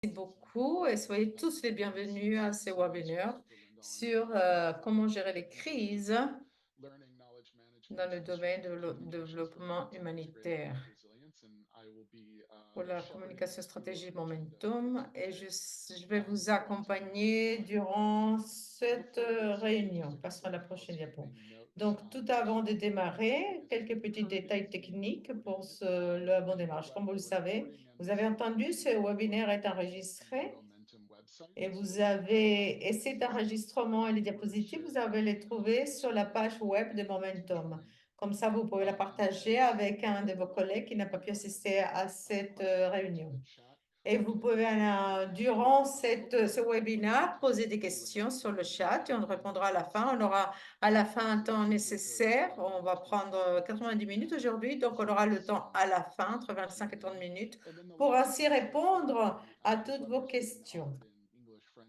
Merci beaucoup et soyez tous les bienvenus à ce webinaire sur comment gérer les crises dans le domaine de développement humanitaire pour la communication stratégie Momentum et je vais vous accompagner durant cette réunion. Passons à la prochaine diapo. Donc, tout avant de démarrer, quelques petits détails techniques pour le bon démarrage. Comme vous le savez, vous avez entendu, ce webinaire est enregistré et vous avez, et cet enregistrement et les diapositives, vous avez les trouver sur la page web de Momentum. Comme ça, vous pouvez la partager avec un de vos collègues qui n'a pas pu assister à cette réunion. Et vous pouvez, durant ce webinaire, poser des questions sur le chat et on répondra à la fin. On aura à la fin un temps nécessaire. On va prendre 90 minutes aujourd'hui, donc on aura le temps à la fin, entre 25 et 30 minutes, pour ainsi répondre à toutes vos questions.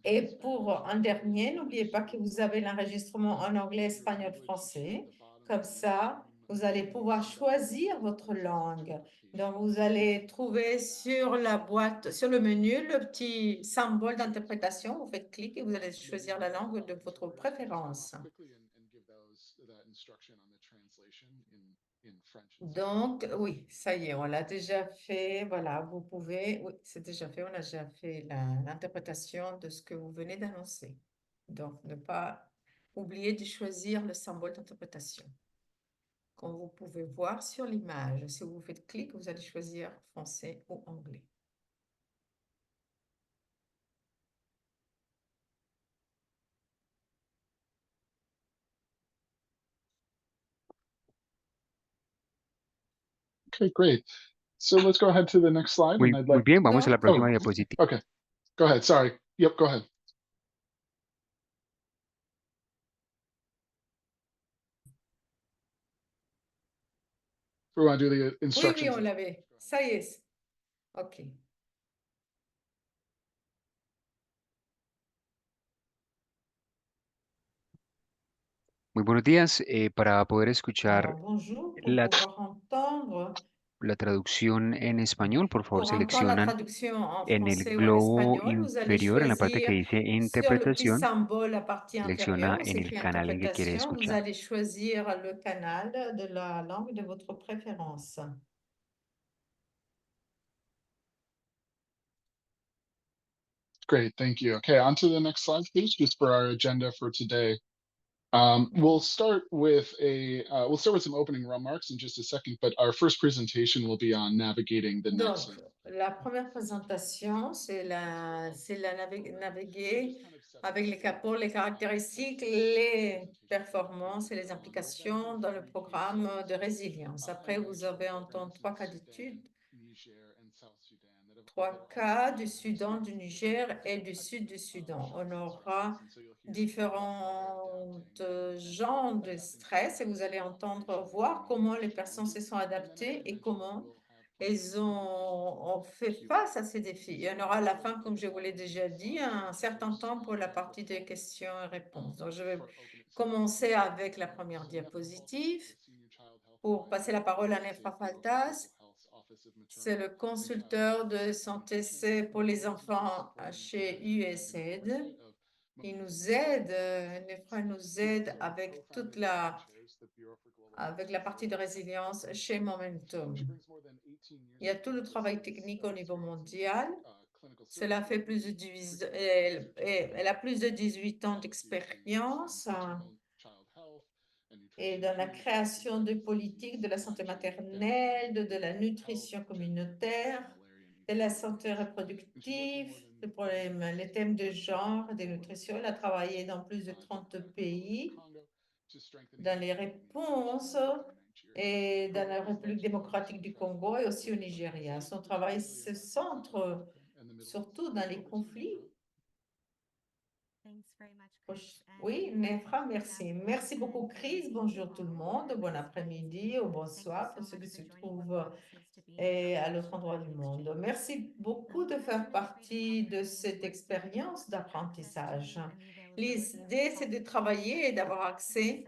Et pour un dernier, n'oubliez pas que vous avez l'enregistrement en anglais, espagnol, français. Comme ça, vous allez pouvoir choisir votre langue. Donc, vous allez trouver sur la boîte, sur le menu, le petit symbole d'interprétation. Vous faites clic et vous allez choisir la langue de votre préférence. Donc, oui, ça y est, on l'a déjà fait. Voilà, vous pouvez, oui, c'est déjà fait. On a déjà fait l'interprétation de ce que vous venez d'annoncer. Donc, ne pas oublier de choisir le symbole d'interprétation. Comme vous pouvez voir sur l'image, si vous faites clic, vous allez choisir français ou anglais. Okay, great. So let's go ahead to the next slide, and I'd Muy like. bien, vamos a la próxima Oh, diapositiva. okay. Go ahead. Sorry. Yep, go ahead. We want to do the Oui, oui, instructions. on l'avait. Ça y est. OK. Muy buenos días. Para poder escuchar Alors, bonjour, pour la, pouvoir entendre, la traducción en español, por favor, pour entendre la seleccionan traduction en en el français ou en globo espagnol, vous allez inferior, en la parte que choisir dice sur le petit interpretación, symbole, la partie selecciona inférieure où en c'est el écrit canal en que quiere interprétation, vous escuchar. allez choisir le canal de la langue de votre préférence. Great, thank you. Okay, on to the next slide, please, just for our agenda for today. We'll start with some opening remarks in just a second, but our first presentation will be on navigating the Donc, nexus. la première présentation, c'est naviguer avec pour les caractéristiques, les performances et les implications dans le programme de résilience. Après, vous avez entendu 3 cas d'études, 3 cas du Soudan, du Niger et du Sud du Soudan. On aura différents genres de stress et vous allez entendre voir comment les personnes se sont adaptées et comment elles ont fait face à ces défis. Il y en aura à la fin, comme je vous l'ai déjà dit, un certain temps pour la partie des questions et réponses. Donc, je vais commencer avec la première diapositive pour passer la parole à Nefra Faltas. C'est le consulteur de santé pour les enfants chez USAID. Il nous aide, Nefra nous aide avec avec la partie de résilience chez Momentum. Il y a tout le travail technique au niveau mondial. Cela fait plus de elle a plus de 18 ans d'expérience et dans la création de politiques de la santé maternelle, de la nutrition communautaire, de la santé reproductive, les thèmes de genre, de nutrition. Elle a travaillé dans plus de 30 pays, dans les réponses et dans la République démocratique du Congo et aussi au Nigeria. Son travail se centre surtout dans les conflits. Oui, Nefra, merci. Merci beaucoup, Chris. Bonjour tout le monde. Bon après-midi ou bonsoir pour ceux qui se trouvent à l'autre endroit du monde. Merci beaucoup de faire partie de cette expérience d'apprentissage. L'idée, c'est de travailler et d'avoir accès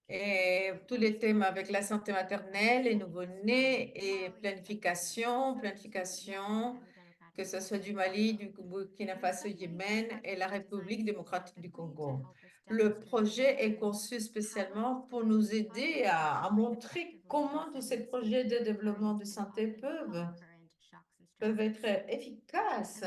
Et tous les thèmes avec la santé maternelle, les nouveau-nés et planification, que ce soit du Mali, du Burkina Faso, Yémen et la République démocratique du Congo. Le projet est conçu spécialement pour nous aider à montrer comment tous ces projets de développement de santé peuvent être efficaces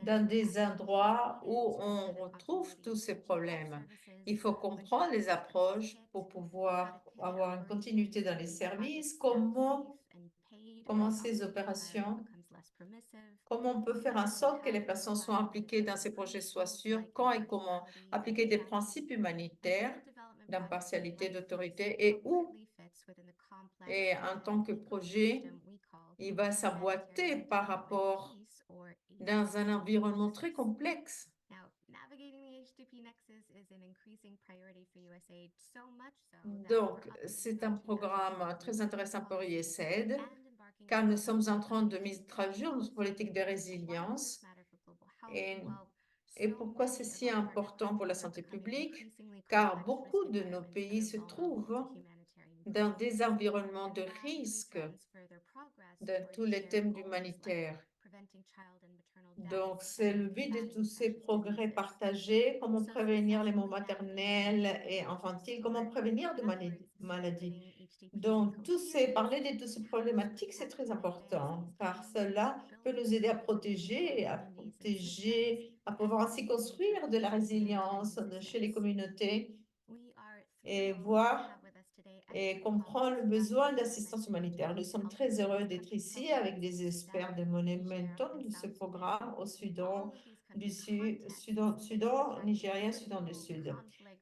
dans des endroits où on retrouve tous ces problèmes. Il faut comprendre les approches pour pouvoir avoir une continuité dans les services, comment ces opérations, comment on peut faire en sorte que les personnes soient impliquées dans ces projets soient sûres, quand et comment appliquer des principes humanitaires d'impartialité, d'autorité et où, et en tant que projet, il va s'emboîter par rapport dans un environnement très complexe. Donc, c'est un programme très intéressant pour USAID, car nous sommes en train de mettre à jour notre politique de résilience. Et pourquoi c'est si important pour la santé publique? Car beaucoup de nos pays se trouvent dans des environnements de risque dans tous les thèmes humanitaires. Donc, c'est le but de tous ces progrès partagés, comment prévenir les morts maternelles et infantiles, comment prévenir de maladies. Donc, parler de toutes ces problématiques, c'est très important, car cela peut nous aider à protéger, à pouvoir ainsi construire de la résilience chez les communautés et voir et comprendre le besoin d'assistance humanitaire. Nous sommes très heureux d'être ici avec des experts de Momentum de ce programme au Soudan du Sud, Soudan, Nigeria, Soudan du Sud.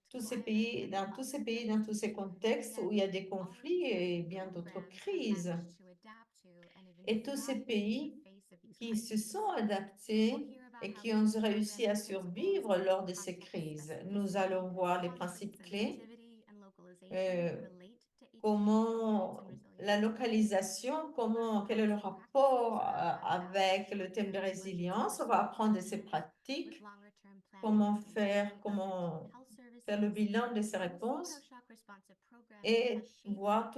Tous ces pays, dans tous ces contextes où il y a des conflits et bien d'autres crises. Et tous ces pays qui se sont adaptés et qui ont réussi à survivre lors de ces crises. Nous allons voir les principes clés, comment la localisation, quel est le rapport avec le thème de résilience. On va apprendre de ces pratiques, comment faire le bilan de ces réponses et voir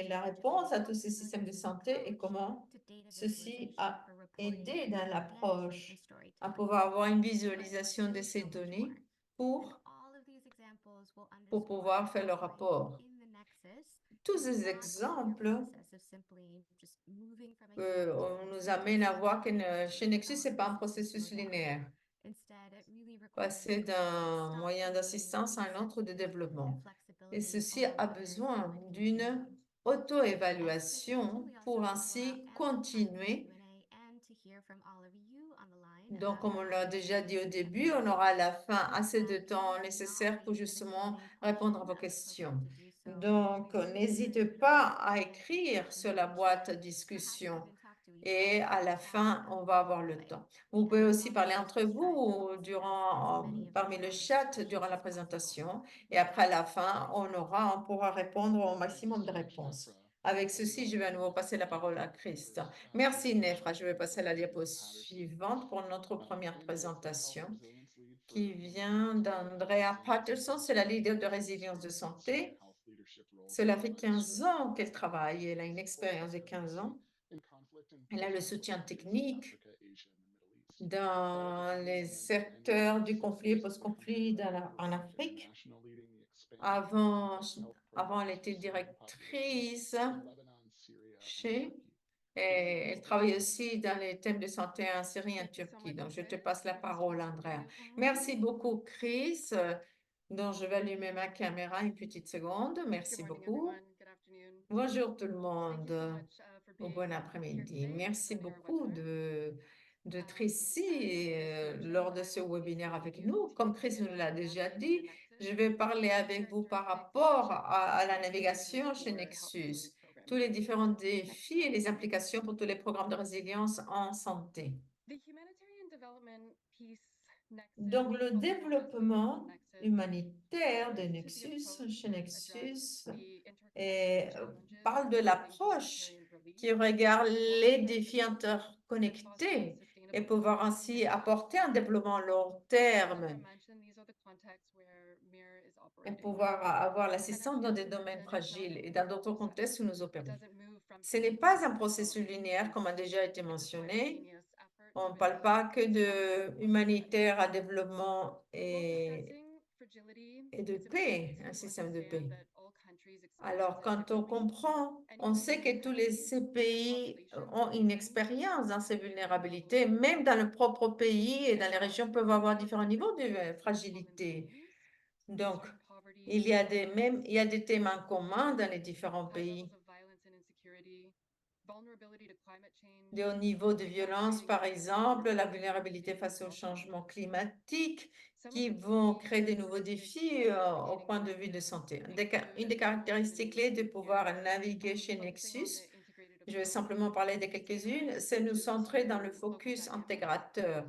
la réponse à tous ces systèmes de santé et comment ceci a aidé dans l'approche à pouvoir avoir une visualisation de ces données pour pouvoir faire le rapport. Tous ces exemples on nous amène à voir que chez Nexus, ce n'est pas un processus linéaire. Passer d'un moyen d'assistance à un autre de développement. Et ceci a besoin d'une auto-évaluation pour ainsi continuer. Donc, comme on l'a déjà dit au début, on aura à la fin assez de temps nécessaire pour justement répondre à vos questions. Donc, n'hésitez pas à écrire sur la boîte discussion et à la fin, on va avoir le temps. Vous pouvez aussi parler entre vous parmi le chat durant la présentation et après à la fin, on pourra répondre au maximum de réponses. Avec ceci, je vais à nouveau passer la parole à Christ. Merci, Nefra. Je vais passer à la diapo suivante pour notre première présentation qui vient d'Andrea Patterson. C'est la leader de résilience de santé. Cela fait 15 ans qu'elle travaille. Elle a une expérience de 15 ans. Elle a le soutien technique dans les secteurs du conflit et post-conflit en Afrique. Avant, elle était directrice et elle travaille aussi dans les thèmes de santé en Syrie et en Turquie. Donc, je te passe la parole, Andrea. Merci beaucoup, Chris. Donc, je vais allumer ma caméra une petite seconde. Merci beaucoup. Bonjour tout le monde. Bon après-midi. Merci beaucoup d'être ici lors de ce webinaire avec nous. Comme Chris nous l'a déjà dit, je vais parler avec vous par rapport à la navigation chez Nexus, tous les différents défis et les implications pour tous les programmes de résilience en santé. Donc, le développement humanitaire de Nexus, chez Nexus, parle de l'approche qui regarde les défis interconnectés et pouvoir ainsi apporter un développement long terme et pouvoir avoir l'assistance dans des domaines fragiles et dans d'autres contextes où nous opérons. Ce n'est pas un processus linéaire, comme a déjà été mentionné. On ne parle pas que de humanitaire à développement et de paix, un système de paix. Alors, quand on comprend, on sait que tous ces pays ont une expérience dans ces vulnérabilités, même dans le propre pays et dans les régions peuvent avoir différents niveaux de fragilité. Donc, il y a des thèmes en commun dans les différents pays. Des hauts niveaux de violence, par exemple, la vulnérabilité face au changement climatique, qui vont créer de nouveaux défis au point de vue de santé. Une des caractéristiques clés de pouvoir naviguer chez Nexus, je vais simplement parler de quelques-unes, c'est nous centrer dans le focus intégrateur,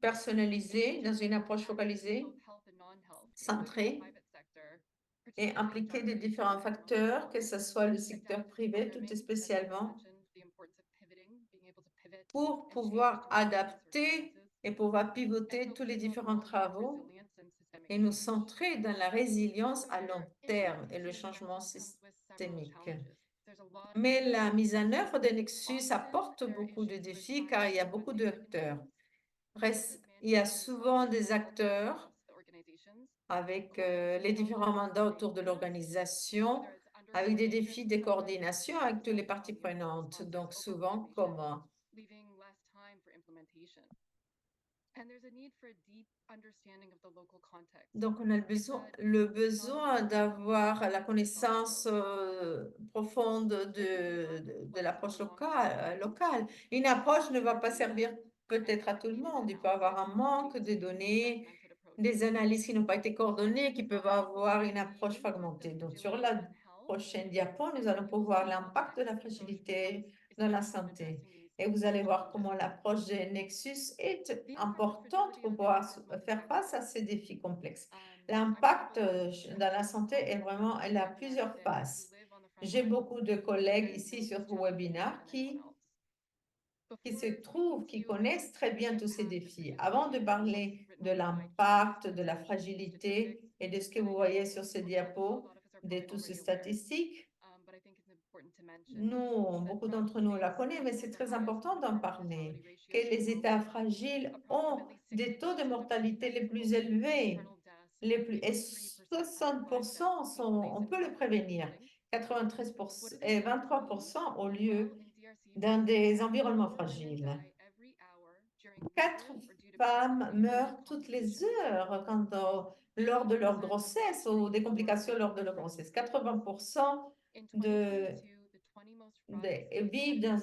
personnalisé, dans une approche focalisée, centrée et impliquer des différents facteurs, que ce soit le secteur privé tout spécialement, pour pouvoir adapter et pouvoir pivoter tous les différents travaux et nous centrer dans la résilience à long terme et le changement systémique. Mais la mise en œuvre de Nexus apporte beaucoup de défis car il y a beaucoup d'acteurs. Il y a souvent des acteurs avec les différents mandats autour de l'organisation, avec des défis de coordination avec toutes les parties prenantes. Donc souvent, comme donc, on a le besoin d'avoir la connaissance profonde de l'approche locale. Une approche ne va pas servir peut-être à tout le monde. Il peut y avoir un manque de données, des analyses qui n'ont pas été coordonnées, qui peuvent avoir une approche fragmentée. Donc, sur la prochaine diapo, nous allons pouvoir l'impact de la fragilité dans la santé. Et vous allez voir comment l'approche des Nexus est importante pour pouvoir faire face à ces défis complexes. L'impact dans la santé elle a plusieurs faces. J'ai beaucoup de collègues ici sur ce webinaire qui qui connaissent très bien tous ces défis. Avant de parler de l'impact, de la fragilité et de ce que vous voyez sur ces diapos, de toutes ces statistiques, beaucoup d'entre nous la connaissent, mais c'est très important d'en parler, que les États fragiles ont des taux de mortalité les plus élevés, et 60% on peut le prévenir, 93% et 23% au lieu dans des environnements fragiles. 4 femmes meurent toutes les heures lors de leur grossesse ou des complications lors de leur grossesse. 80% vivent dans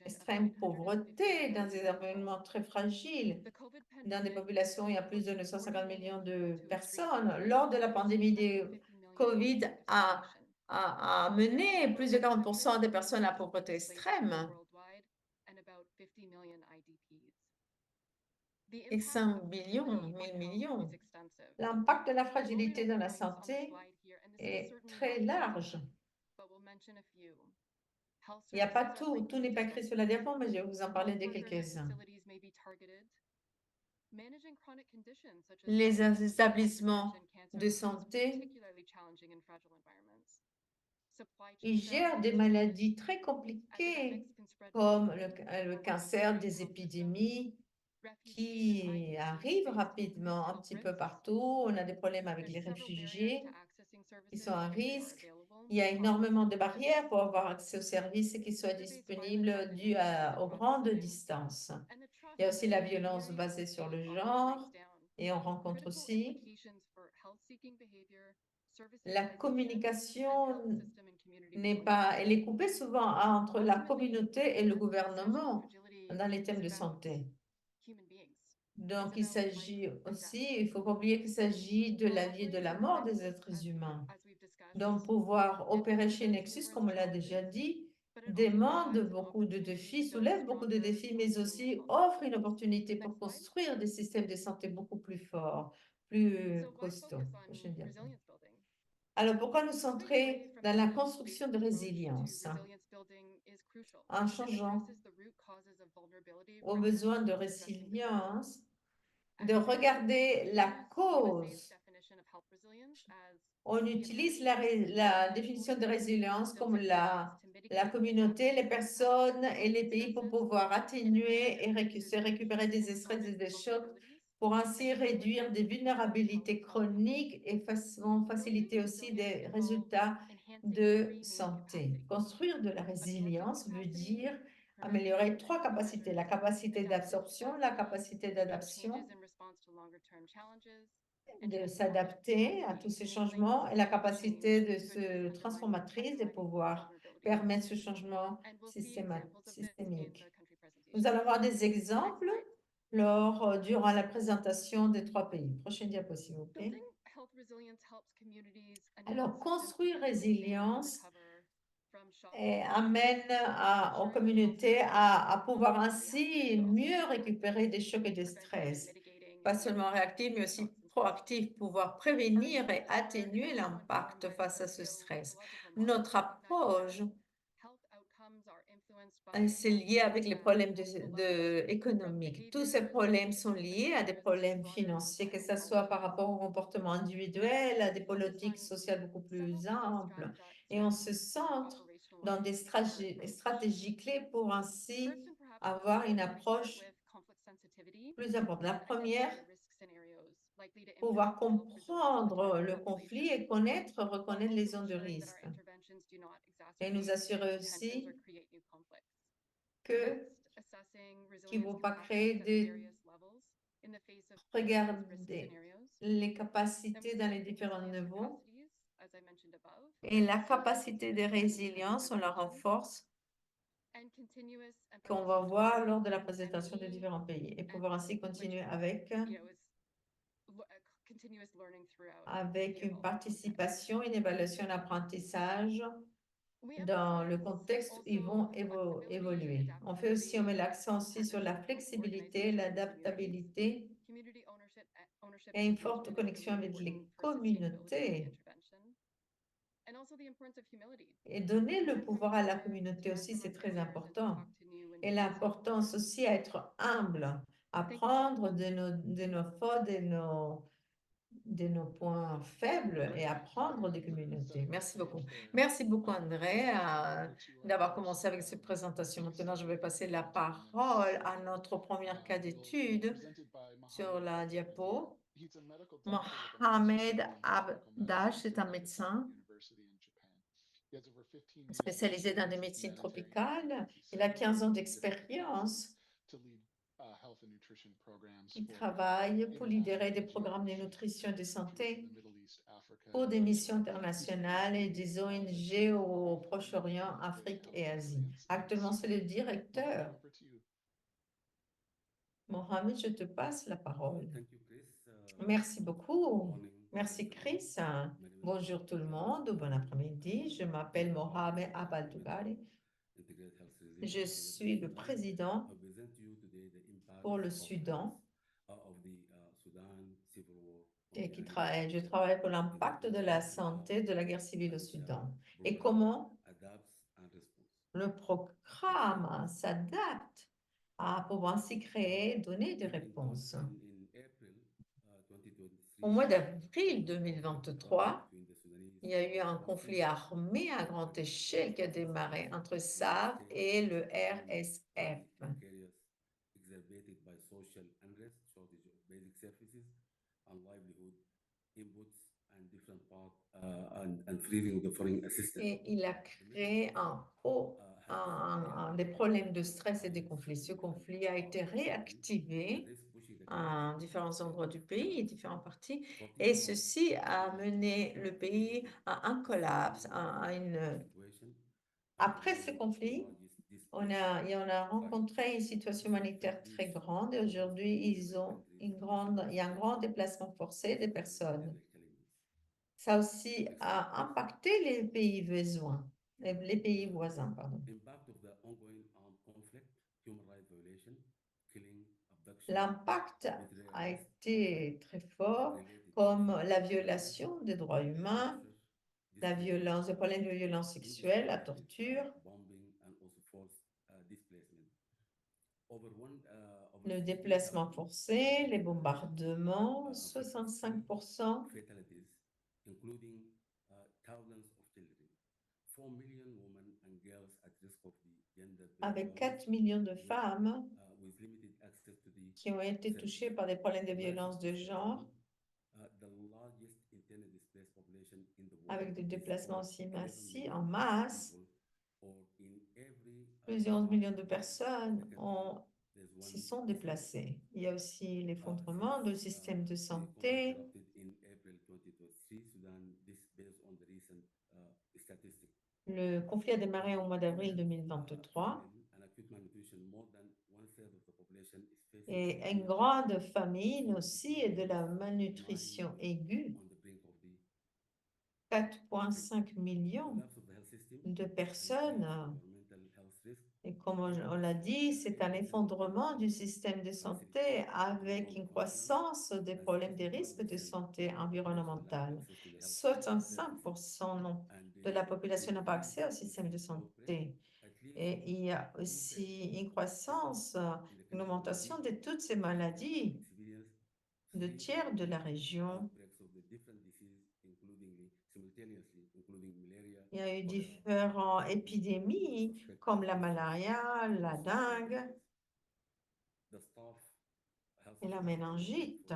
extrême pauvreté, dans des environnements très fragiles. Dans des populations, il y a plus de 950 millions de personnes. Lors de la pandémie de COVID, a mené plus de 40% des personnes à la pauvreté extrême. Et 5 millions, 1000 millions. L'impact de la fragilité dans la santé est très large. Il n'y a pas tout n'est pas écrit sur la diapo, mais je vais vous en parler de quelques-uns. Les établissements de santé, ils gèrent des maladies très compliquées comme le cancer, des épidémies qui arrivent rapidement un petit peu partout. On a des problèmes avec les réfugiés qui sont à risque. Il y a énormément de barrières pour avoir accès aux services qui soient disponibles dues aux grandes distances. Il y a aussi la violence basée sur le genre et on rencontre aussi la communication elle est coupée souvent entre la communauté et le gouvernement dans les thèmes de santé. Donc, il ne faut pas oublier qu'il s'agit de la vie et de la mort des êtres humains. Donc, pouvoir opérer chez Nexus, comme on l'a déjà dit, demande beaucoup de défis, soulève beaucoup de défis, mais aussi offre une opportunité pour construire des systèmes de santé beaucoup plus forts, plus costauds. Alors, pourquoi nous centrer dans la construction de résilience? en changeant aux besoins de résilience, de regarder la cause. On utilise la définition de résilience comme la communauté, les personnes et les pays pour pouvoir atténuer et se récupérer des stress et des chocs, pour ainsi réduire des vulnérabilités chroniques et faciliter aussi des résultats de santé. Construire de la résilience veut dire améliorer 3 capacités: la capacité d'absorption, la capacité d'adaptation, de s'adapter à tous ces changements, et la capacité de se transformatrice, de pouvoir permettre ce changement systémique. Nous allons voir des exemples durant la présentation des 3 pays. Prochaine diapo, s'il vous plaît. Alors, construire résilience amène aux communautés à pouvoir ainsi mieux récupérer des chocs et des stress, pas seulement réactifs, mais aussi proactifs, pouvoir prévenir et atténuer l'impact face à ce stress. Notre approche, c'est lié avec les problèmes économiques. Tous ces problèmes sont liés à des problèmes financiers, que ce soit par rapport au comportement individuel, à des politiques sociales beaucoup plus amples. Et on se centre dans des stratégies clés pour ainsi avoir une approche plus importante. La première, pouvoir comprendre le conflit et reconnaître les zones de risque. Et nous assurer aussi qu'il ne faut pas regarder les capacités dans les différents niveaux. Et la capacité de résilience, on la renforce, qu'on va voir lors de la présentation des différents pays, et pouvoir ainsi continuer avec une participation, une évaluation d'apprentissage dans le contexte où ils vont évoluer. On met l'accent aussi sur la flexibilité, l'adaptabilité et une forte connexion avec les communautés. Et donner le pouvoir à la communauté aussi, c'est très important. Et l'importance aussi à être humble, apprendre de nos fautes, de nos points faibles et apprendre des communautés. Merci beaucoup. Merci beaucoup, André, d'avoir commencé avec cette présentation. Maintenant, je vais passer la parole à notre premier cas d'étude sur la diapo. Mohamed Abdash est un médecin spécialisé dans des médecines tropicales. Il a 15 ans d'expérience. Il travaille pour lidérer des programmes de nutrition et de santé pour des missions internationales et des ONG au Proche-Orient, Afrique et Asie. Actuellement, c'est le directeur. Mohamed, je te passe la parole. Merci beaucoup. Merci, Chris. Bonjour tout le monde, bon après-midi. Je m'appelle Mohamed Abaldugari. Je suis le président pour le Soudan et je travaille pour l'impact de la santé de la guerre civile au Soudan et comment le programme s'adapte à pouvoir ainsi créer, donner des réponses. Au mois d'avril 2023, il y a eu un conflit armé à grande échelle qui a démarré entre SAF et le RSF. Et il a créé des problèmes de stress et des conflits. Ce conflit a été réactivé à différents endroits du pays, différents parties, et ceci a mené le pays à un collapse, Après ce conflit, on a rencontré une situation humanitaire très grande et aujourd'hui, il y a un grand déplacement forcé des personnes. Ça aussi a impacté les pays voisins, pardon. L'impact a été très fort, comme la violation des droits humains, le problème de violence sexuelle, la torture, Le déplacement forcé, les bombardements, 65%. Avec 4 millions de femmes qui ont été touchées par des problèmes de violence de genre, avec des déplacements aussi massifs, en masse. Plus de 11 millions de personnes se sont déplacées. Il y a aussi l'effondrement du système de santé. Le conflit a démarré au mois d'avril 2023 et une grande famine aussi et de la malnutrition aiguë. 4,5 millions de personnes. Et comme on l'a dit, c'est un effondrement du système de santé avec une croissance des problèmes des risques de santé environnementale. 65% de la population n'a pas accès au système de santé. Et il y a aussi une croissance, une augmentation de toutes ces maladies. 2 tiers de la région. Il y a eu différentes épidémies comme la malaria, la dengue et la méningite.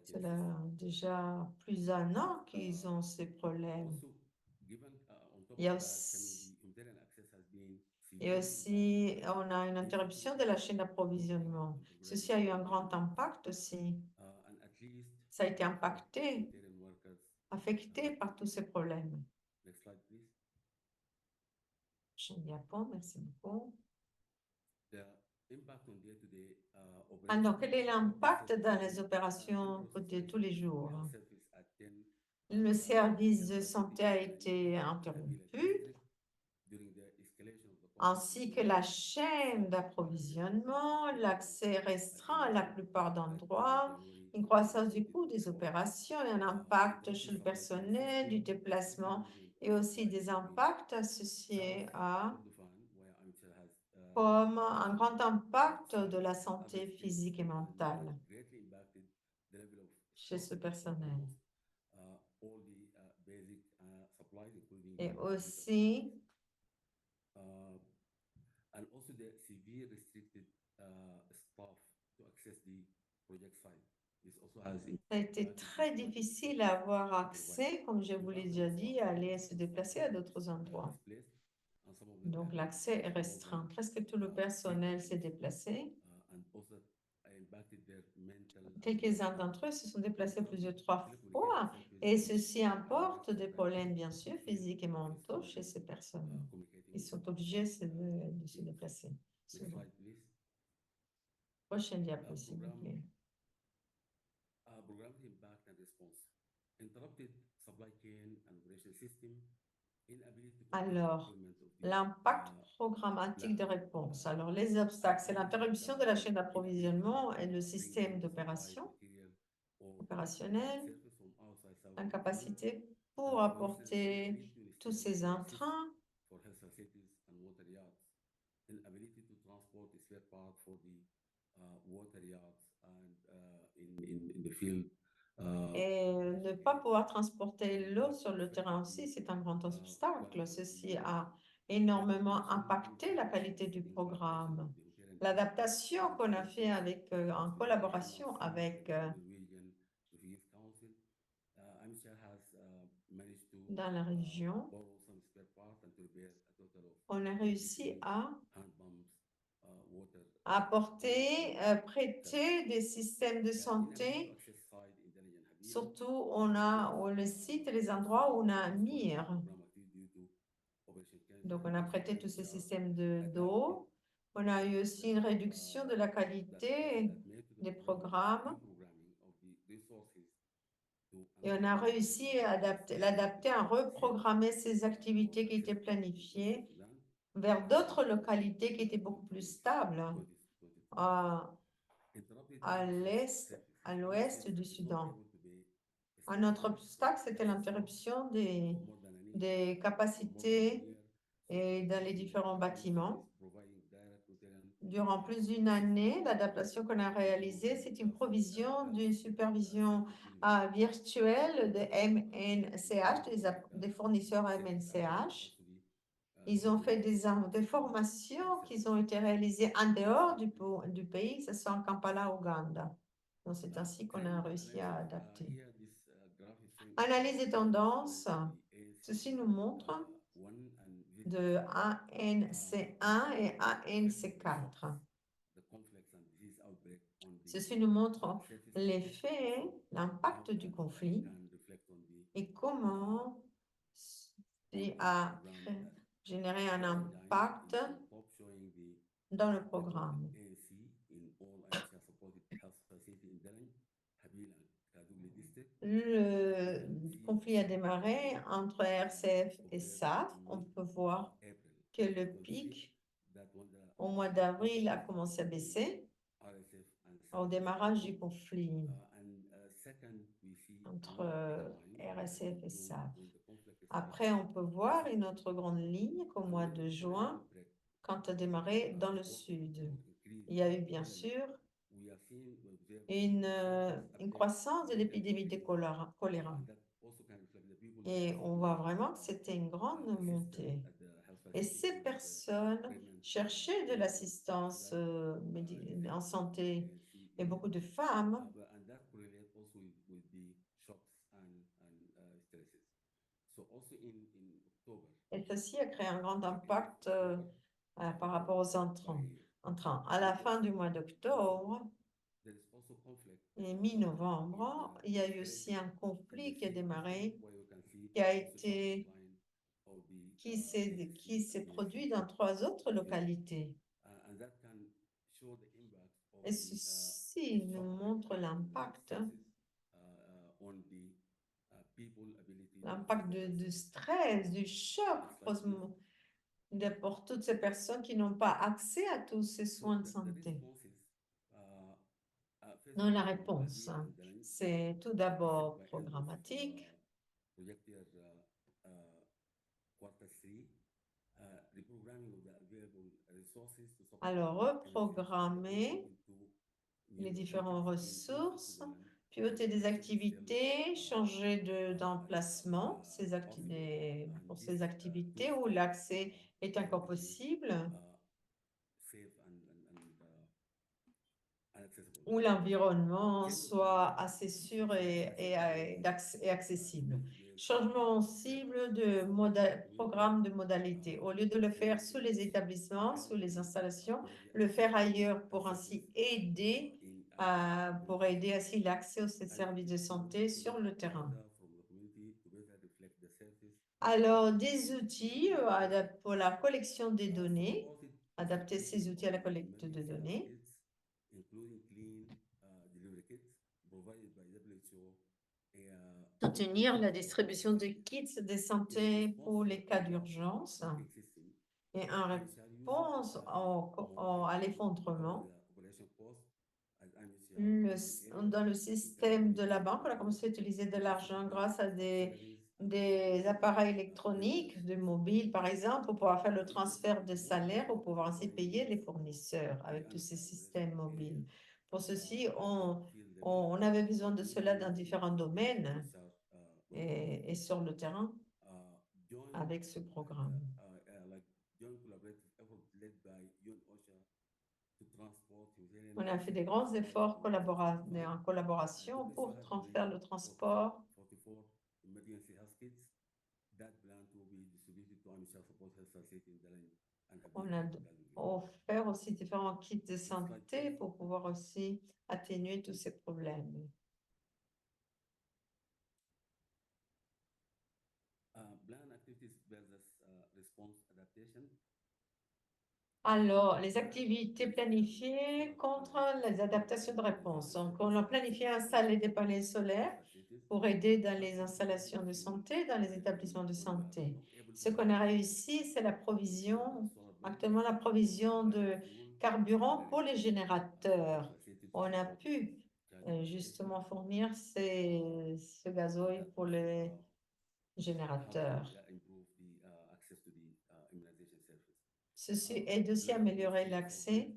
C'est déjà plus d'un an qu'ils ont ces problèmes. Il y a aussi, on a une interruption de la chaîne d'approvisionnement. Ceci a eu un grand impact aussi. Ça a été affecté par tous ces problèmes. Prochaine diapo, merci beaucoup. Alors, quel est l'impact dans les opérations de tous les jours? Le service de santé a été interrompu, ainsi que la chaîne d'approvisionnement, l'accès restreint à la plupart d'endroits, une croissance du coût des opérations et un impact sur le personnel, du déplacement et aussi des impacts associés à comme un grand impact de la santé physique et mentale chez ce personnel. Et aussi, ça a été très difficile à avoir accès, comme je vous l'ai déjà dit, à aller se déplacer à d'autres endroits. Donc, l'accès est restreint. Presque tout le personnel s'est déplacé. Quelques-uns d'entre eux se sont déplacés plusieurs 3 fois. Et ceci importe des problèmes, bien sûr, physiques et mentaux chez ces personnes. Ils sont obligés de se déplacer souvent. Prochaine diapo, s'il vous plaît. Alors, l'impact programmatique de réponse. Alors, les obstacles, c'est l'interruption de la chaîne d'approvisionnement et le système d'opération opérationnel, incapacité pour apporter tous ces intrants, et ne pas pouvoir transporter l'eau sur le terrain aussi, c'est un grand obstacle. Ceci a énormément impacté la qualité du programme. L'adaptation qu'on a fait en collaboration avec dans la région, on a réussi à apporter, prêter des systèmes de santé. Surtout, on a le site et les endroits où on a un mire. Donc, on a prêté tous ces systèmes d'eau. On a eu aussi une réduction de la qualité des programmes. Et on a réussi à l'adapter, à reprogrammer ces activités qui étaient planifiées vers d'autres localités qui étaient beaucoup plus stables, à l'est, à l'ouest du Soudan. Un autre obstacle, c'était l'interruption de des capacités et dans les différents bâtiments. Durant plus d'une année, l'adaptation qu'on a réalisée, c'est une provision d'une supervision virtuelle de MNCH, des fournisseurs MNCH. Ils ont fait des formations qui ont été réalisées en dehors du pays, ce sont en Kampala, Ouganda. Donc, c'est ainsi qu'on a réussi à adapter. Analyse des tendances. Ceci nous montre de ANC1 et ANC4. Ceci nous montre l'effet, l'impact du conflit et comment il a généré un impact dans le programme. Le conflit a démarré entre RCF et SAF. On peut voir que le pic au mois d'avril a commencé à baisser au démarrage du conflit entre RSF et SAF. Après, on peut voir une autre grande ligne qu'au mois de juin, quand a démarré dans le sud. Il y a eu bien sûr une croissance de l'épidémie de choléra. Et on voit vraiment que c'était une grande montée. Et ces personnes cherchaient de l'assistance en santé et beaucoup de femmes. Et ceci a créé un grand impact par rapport aux entrants. À la fin du mois d'octobre et mi-novembre, il y a eu aussi un conflit qui a démarré, qui s'est produit dans 3 autres localités. Et ceci nous montre l'impact de stress, du choc pour toutes ces personnes qui n'ont pas accès à tous ces soins de santé. Non, la réponse, c'est tout d'abord programmatique. Alors, reprogrammer les différentes ressources, piloter des activités, changer d'emplacement pour ces activités où l'accès est encore possible, où l'environnement soit assez sûr et accessible. Changement cible de programme de modalité. Au lieu de le faire sous les établissements, sous les installations, le faire ailleurs pour ainsi aider ainsi l'accès aux services de santé sur le terrain. Alors, des outils pour la collection des données, adapter ces outils à la collecte de données. Soutenir la distribution de kits de santé pour les cas d'urgence et en réponse à l'effondrement. Dans le système de la banque, on a commencé à utiliser de l'argent grâce à des appareils électroniques, de mobiles par exemple, pour pouvoir faire le transfert de salaire, pour pouvoir ainsi payer les fournisseurs avec tous ces systèmes mobiles. Pour ceci, on avait besoin de cela dans différents domaines et sur le terrain avec ce programme. On a fait des grands efforts en collaboration pour faire le transport. On a offert aussi différents kits de santé pour pouvoir aussi atténuer tous ces problèmes. Alors, les activités planifiées contre les adaptations de réponse. Donc, on a planifié installer des panneaux solaires pour aider dans les installations de santé, dans les établissements de santé. Ce qu'on a réussi, c'est actuellement la provision de carburant pour les générateurs. On a pu justement fournir ce gazoil pour les générateurs. Ceci aide aussi à améliorer l'accès,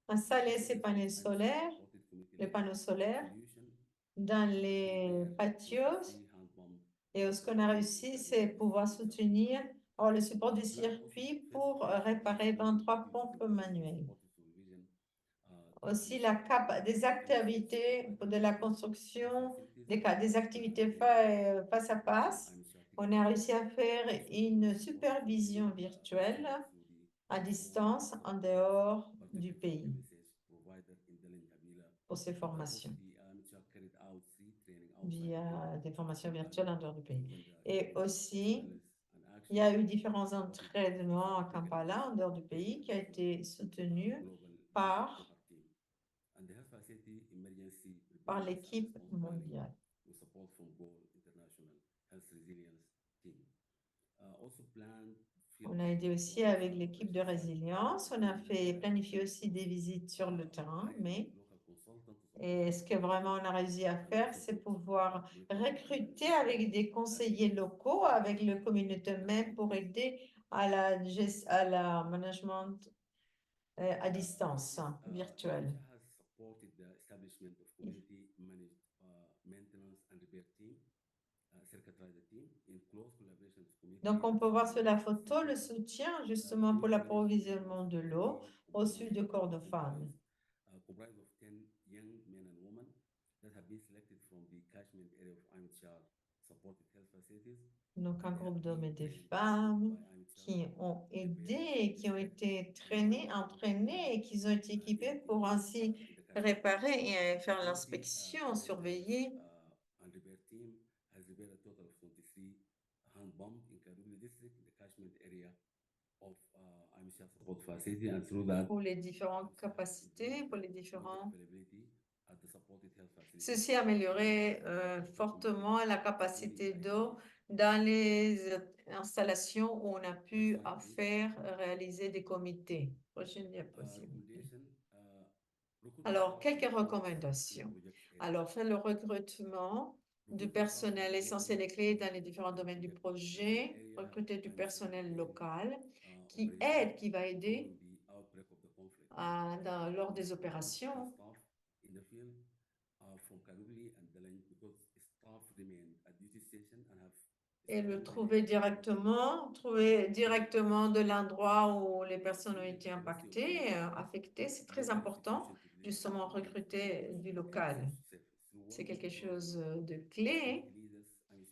installer ces les panneaux solaires dans les patios. Et ce qu'on a réussi, c'est pouvoir soutenir le support du circuit pour réparer 23 pompes manuelles. Aussi, des activités de la construction, des activités face à face. On a réussi à faire une supervision virtuelle à distance en dehors du pays pour ces formations, via des formations virtuelles en dehors du pays. Et aussi, il y a eu différents entraînements à Kampala, en dehors du pays, qui a été soutenu par l'équipe mondiale. On a aidé aussi avec l'équipe de résilience. On a planifié aussi des visites sur le terrain, et ce que vraiment on a réussi à faire, c'est pouvoir recruter avec des conseillers locaux, avec la communauté même pour aider à la management à distance virtuelle. Donc, on peut voir sur la photo le soutien justement pour l'approvisionnement de l'eau au sud de Kordofan. Donc, un groupe d'hommes et de femmes qui ont aidé, qui ont été entraînés et qui ont été équipés pour ainsi réparer et faire l'inspection, surveiller. Pour les différentes capacités, pour les différents. Ceci a amélioré fortement la capacité d'eau dans les installations où on a pu réaliser des comités. Prochaine diapositive. Alors, quelques recommandations. Alors, faire le recrutement du personnel essentiel et clé dans les différents domaines du projet, recruter du personnel local qui va aider lors des opérations. Et trouver directement de l'endroit où les personnes ont été impactées, affectées. C'est très important, justement, recruter du local. C'est quelque chose de clé.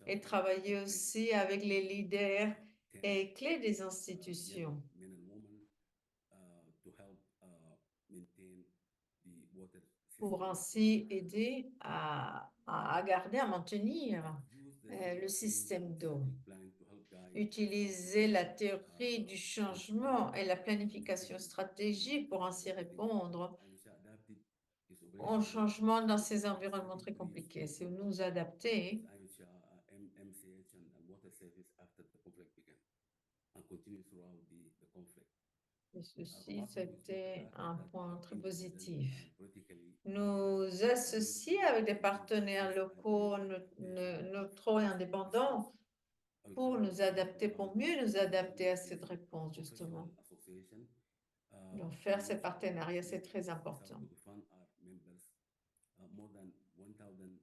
Et travailler aussi avec les leaders et clés des institutions pour ainsi aider à garder, à maintenir le système d'eau. Utiliser la théorie du changement et la planification stratégique pour ainsi répondre au changement dans ces environnements très compliqués. C'est nous adapter. Et ceci, c'était un point très positif. Nous associer avec des partenaires locaux neutraux et indépendants pour mieux nous adapter à cette réponse, justement. Donc, faire ces partenariats, c'est très important.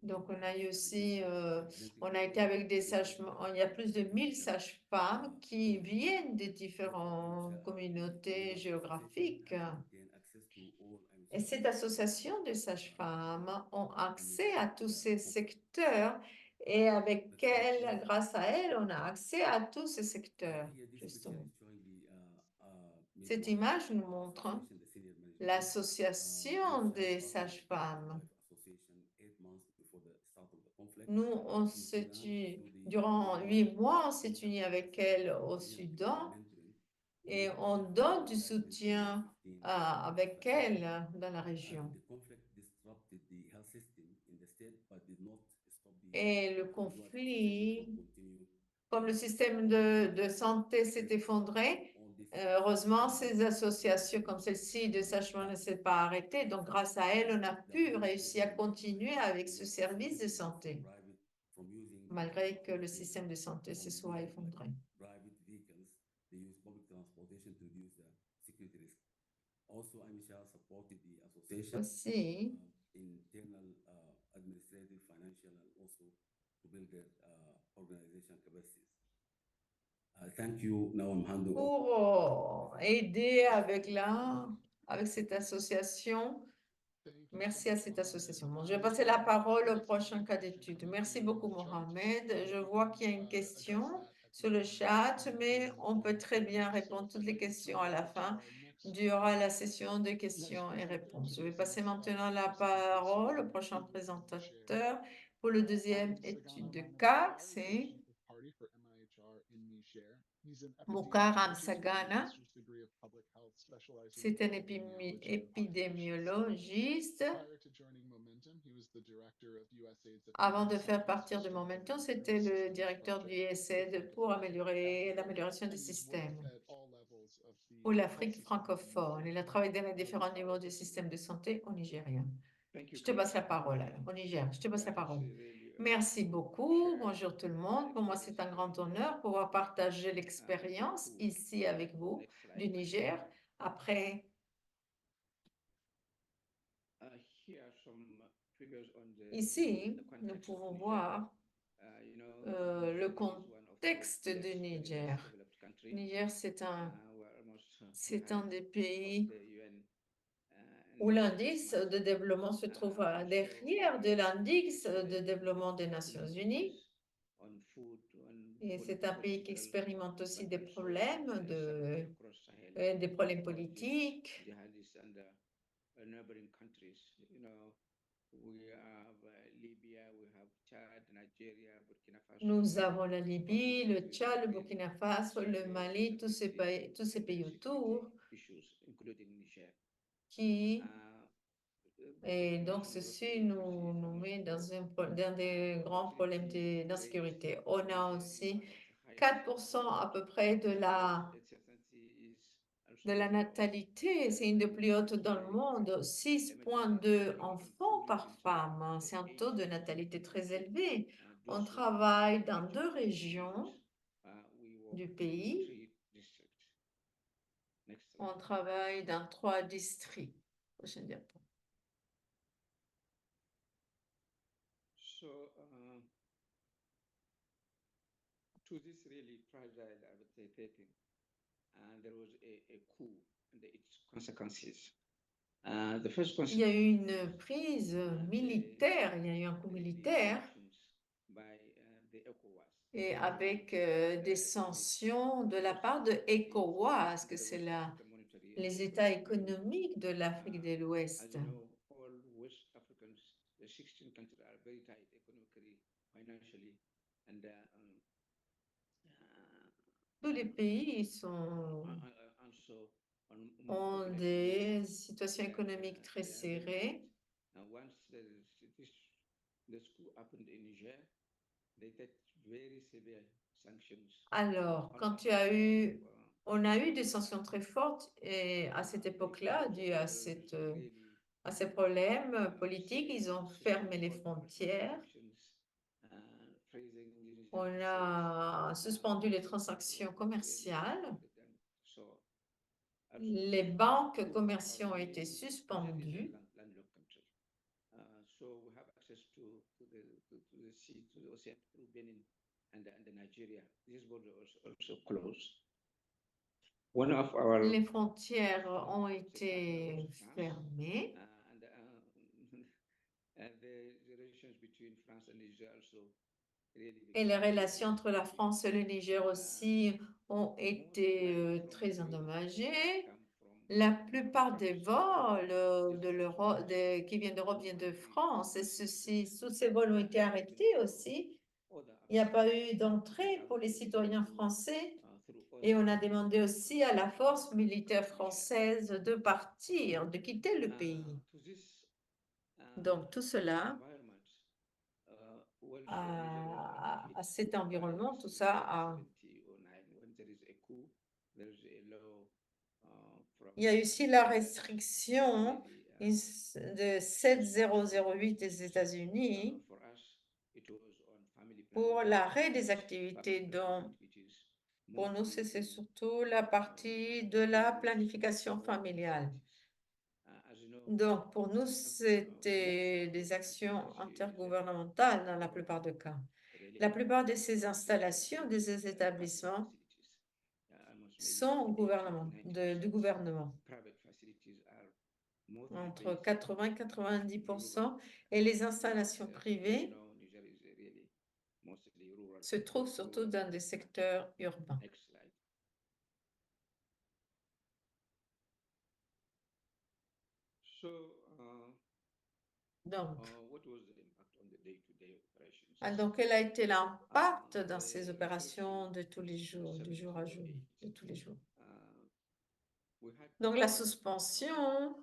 Donc, on a eu aussi, on a été avec des sages-femmes, il y a plus de 1000 sages-femmes qui viennent des différentes communautés géographiques. Et cette association des sages-femmes ont accès à tous ces secteurs et grâce à elles, on a accès à tous ces secteurs, justement. Cette image nous montre l'association des sages-femmes. Nous, durant 8 mois, on s'est unis avec elles au Soudan et on donne du soutien avec elles dans la région. Et le conflit, comme le système de santé s'est effondré, heureusement, ces associations comme celle-ci de sages-femmes ne s'est pas arrêtée. Donc, grâce à elles, on a pu réussir à continuer avec ce service de santé, malgré que le système de santé se soit effondré. Aussi, pour aider avec cette association. Merci à cette association. Bon, je vais passer la parole au prochain cas d'étude. Merci beaucoup, Mohamed. Je vois qu'il y a une question sur le chat, mais on peut très bien répondre toutes les questions à la fin durant la session de questions et réponses. Je vais passer maintenant la parole au prochain présentateur pour le deuxième étude de cas. C'est Mukarram Sagana. C'est un épidémiologiste. Avant de faire partir de Momentum, c'était le directeur du USAID pour améliorer l'amélioration des systèmes pour l'Afrique francophone. Il a travaillé dans les différents niveaux du système de santé au Nigeria. Je te passe la parole alors, au Niger. Je te passe la parole. Merci beaucoup. Bonjour tout le monde. Pour moi, c'est un grand honneur de pouvoir partager l'expérience ici avec vous du Niger. Après, ici, nous pouvons voir le contexte du Niger. Niger, c'est un des pays où l'indice de développement se trouve derrière de l'indice de développement des Nations Unies. Et c'est un pays qui expérimente aussi des problèmes, des problèmes politiques. Nous avons la Libye, le Tchad, le Burkina Faso, le Mali, tous ces pays autour qui... Et donc, ceci nous met dans des grands problèmes d'insécurité. On a aussi 4% à peu près de la natalité. C'est une des plus hautes dans le monde. 6,2 enfants par femme. C'est un taux de natalité très élevé. On travaille dans 2 régions du pays. On travaille dans 3 districts. Prochaine diapo. To this really fragile, I would say, setting, there was a coup and its consequences. The first Il y a eu une prise militaire, il y a eu un coup militaire et avec des sanctions de la part de ECOWAS, que c'est les États économiques de l'Afrique de l'Ouest. Tous les pays ont des situations économiques très serrées. Alors, on a eu des sanctions très fortes et à cette époque-là, dû à ces problèmes politiques, ils ont fermé les frontières. On a suspendu les transactions commerciales. Les banques commerciales ont été suspendues. Les frontières ont été fermées. Et les relations entre la France et le Niger aussi ont été très endommagées. La plupart des vols qui viennent d'Europe viennent de France. Et tous ces vols ont été arrêtés aussi. Il n'y a pas eu d'entrée pour les citoyens français. Et on a demandé aussi à la force militaire française de partir, de quitter le pays. Donc, tout cela, à cet environnement, tout ça il y a aussi la restriction de 7008 des États-Unis pour l'arrêt des activités. Donc, pour nous, c'est surtout la partie de la planification familiale. Donc, pour nous, c'était des actions intergouvernementales dans la plupart des cas. La plupart de ces installations, de ces établissements sont du gouvernement, entre 80 et 90%, et les installations privées se trouvent surtout dans des secteurs urbains. Next slide. So, Donc, what was the impact on the day-to-day operations? donc, quel a été l'impact dans ces opérations de tous les jours, du jour à jour, de tous les jours? Donc, la suspension,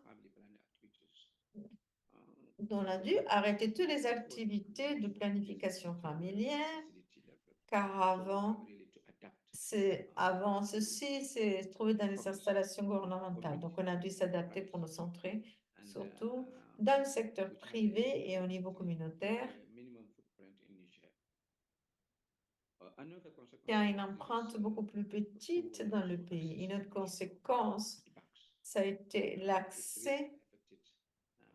Family planning activities. on a dû arrêter toutes les activités de planification familiale, car avant ceci, c'est trouvé dans les installations gouvernementales. Donc, on a dû s'adapter pour nous centrer, surtout dans le secteur privé et au niveau communautaire, qui a une empreinte beaucoup plus petite dans le pays. Une autre conséquence, ça a été l'accès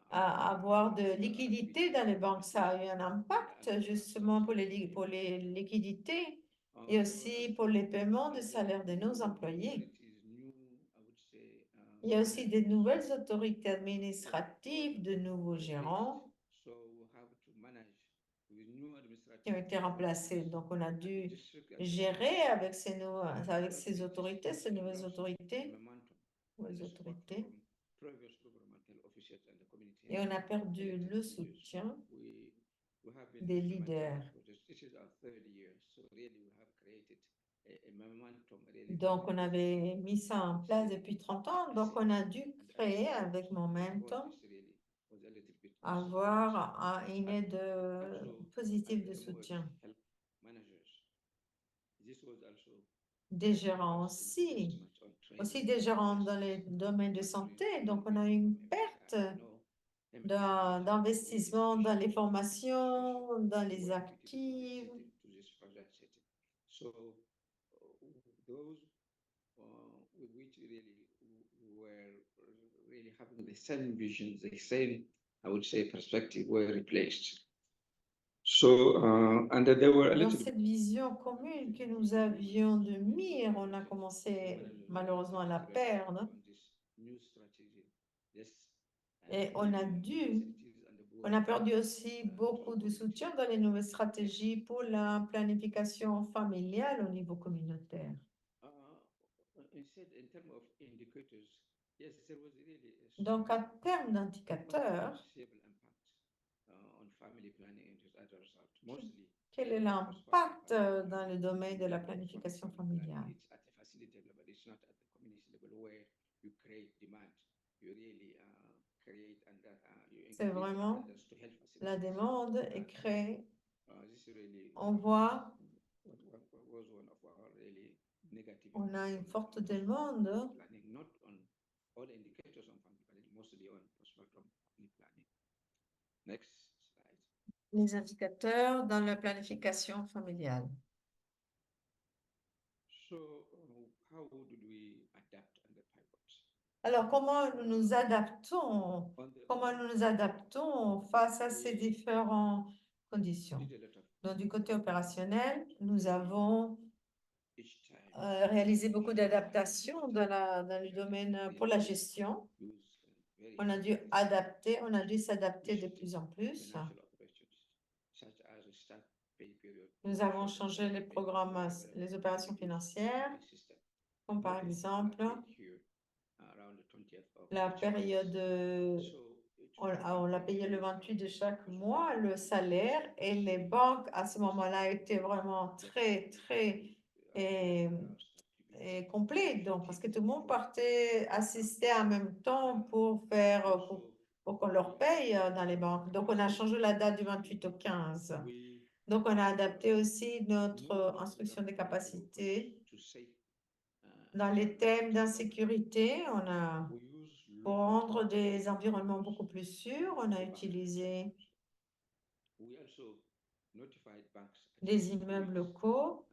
à avoir de liquidités dans les banques. Ça a eu un impact justement pour les liquidités et aussi pour les paiements de salaire de nos employés. Il y a aussi des nouvelles autorités administratives, de nouveaux gérants qui ont été remplacés. Donc, on a dû gérer avec ces autorités, ces nouvelles autorités. Et on a perdu le soutien des leaders. Donc, on avait mis ça en place depuis 30 ans. Donc, on a dû créer avec Momentum, avoir une aide positive de soutien. Des gérants aussi des gérants dans les domaines de santé. Donc, on a eu une perte d'investissement dans les formations, dans les actifs. Really having the same visions, the same, I would say, perspective were replaced. So, and there were a Dans little cette vision commune que nous avions de mire, on a commencé malheureusement à la perdre. Et on a perdu aussi beaucoup de soutien dans les nouvelles stratégies pour la planification familiale au niveau communautaire. Donc, en termes d'indicateurs, quel est l'impact dans le domaine de la planification familiale? C'est vraiment la demande est créée. On voit, on a une forte demande. Les indicateurs dans la planification familiale. Alors, comment nous nous adaptons? Comment nous nous adaptons face à ces différentes conditions? Donc, du côté opérationnel, nous avons réalisé beaucoup d'adaptations dans le domaine pour la gestion. On a dû s'adapter de plus en plus. Nous avons changé les programmes, les opérations financières, comme par exemple la période, on l'a payé le 28 de chaque mois, le salaire, et les banques à ce moment-là étaient vraiment très, très complètes, donc, parce que tout le monde partait assister en même temps pour qu'on leur paye dans les banques. Donc, on a changé la date du 28 au 15. Donc, on a adapté aussi notre instruction des capacités. Dans les thèmes d'insécurité, pour rendre des environnements beaucoup plus sûrs, on a utilisé des immeubles locaux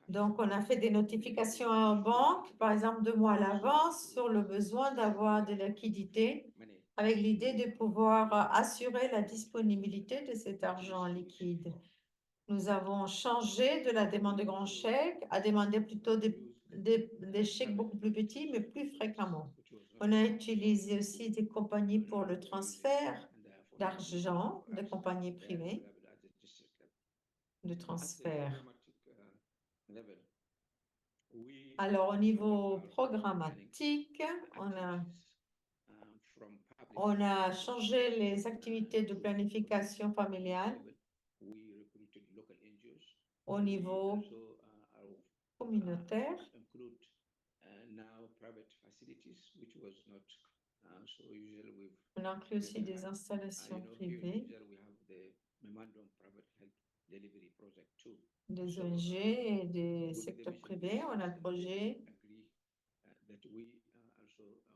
Donc, on a fait des notifications aux banques, par exemple 2 mois à l'avance, sur le besoin d'avoir de liquidité, avec l'idée de pouvoir assurer la disponibilité de cet argent liquide. Nous avons changé de la demande de grands chèques à demander plutôt des chèques beaucoup plus petits, mais plus fréquemment. On a utilisé aussi des compagnies pour le transfert d'argent, de compagnies privées, de transfert. Alors, au niveau programmatique, on a changé les activités de planification familiale au niveau communautaire. On inclut aussi des installations privées, des ONG et des secteurs privés. On a le projet.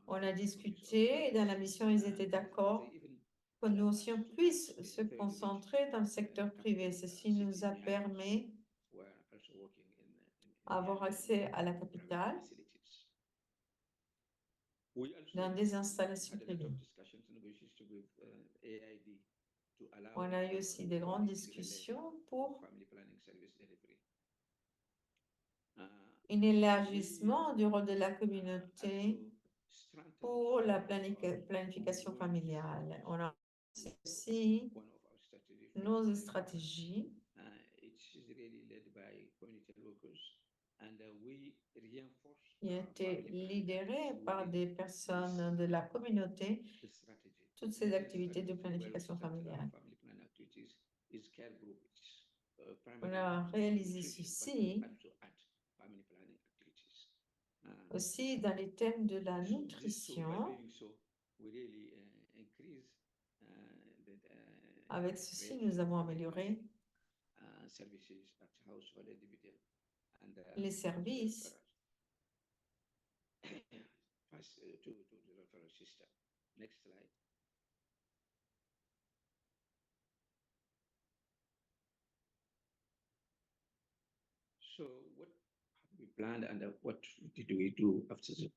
On a discuté et dans la mission, ils étaient d'accord que nous aussi on puisse se concentrer dans le secteur privé. Ceci nous a permis d'avoir accès à la capitale dans des installations privées. On a eu aussi des grandes discussions pour un élargissement du rôle de la communauté pour la planification familiale. On a aussi nos stratégies qui ont été lidérées par des personnes de la communauté, toutes ces activités de planification familiale. On a réalisé ceci aussi dans les thèmes de la nutrition. Avec ceci, nous avons amélioré les services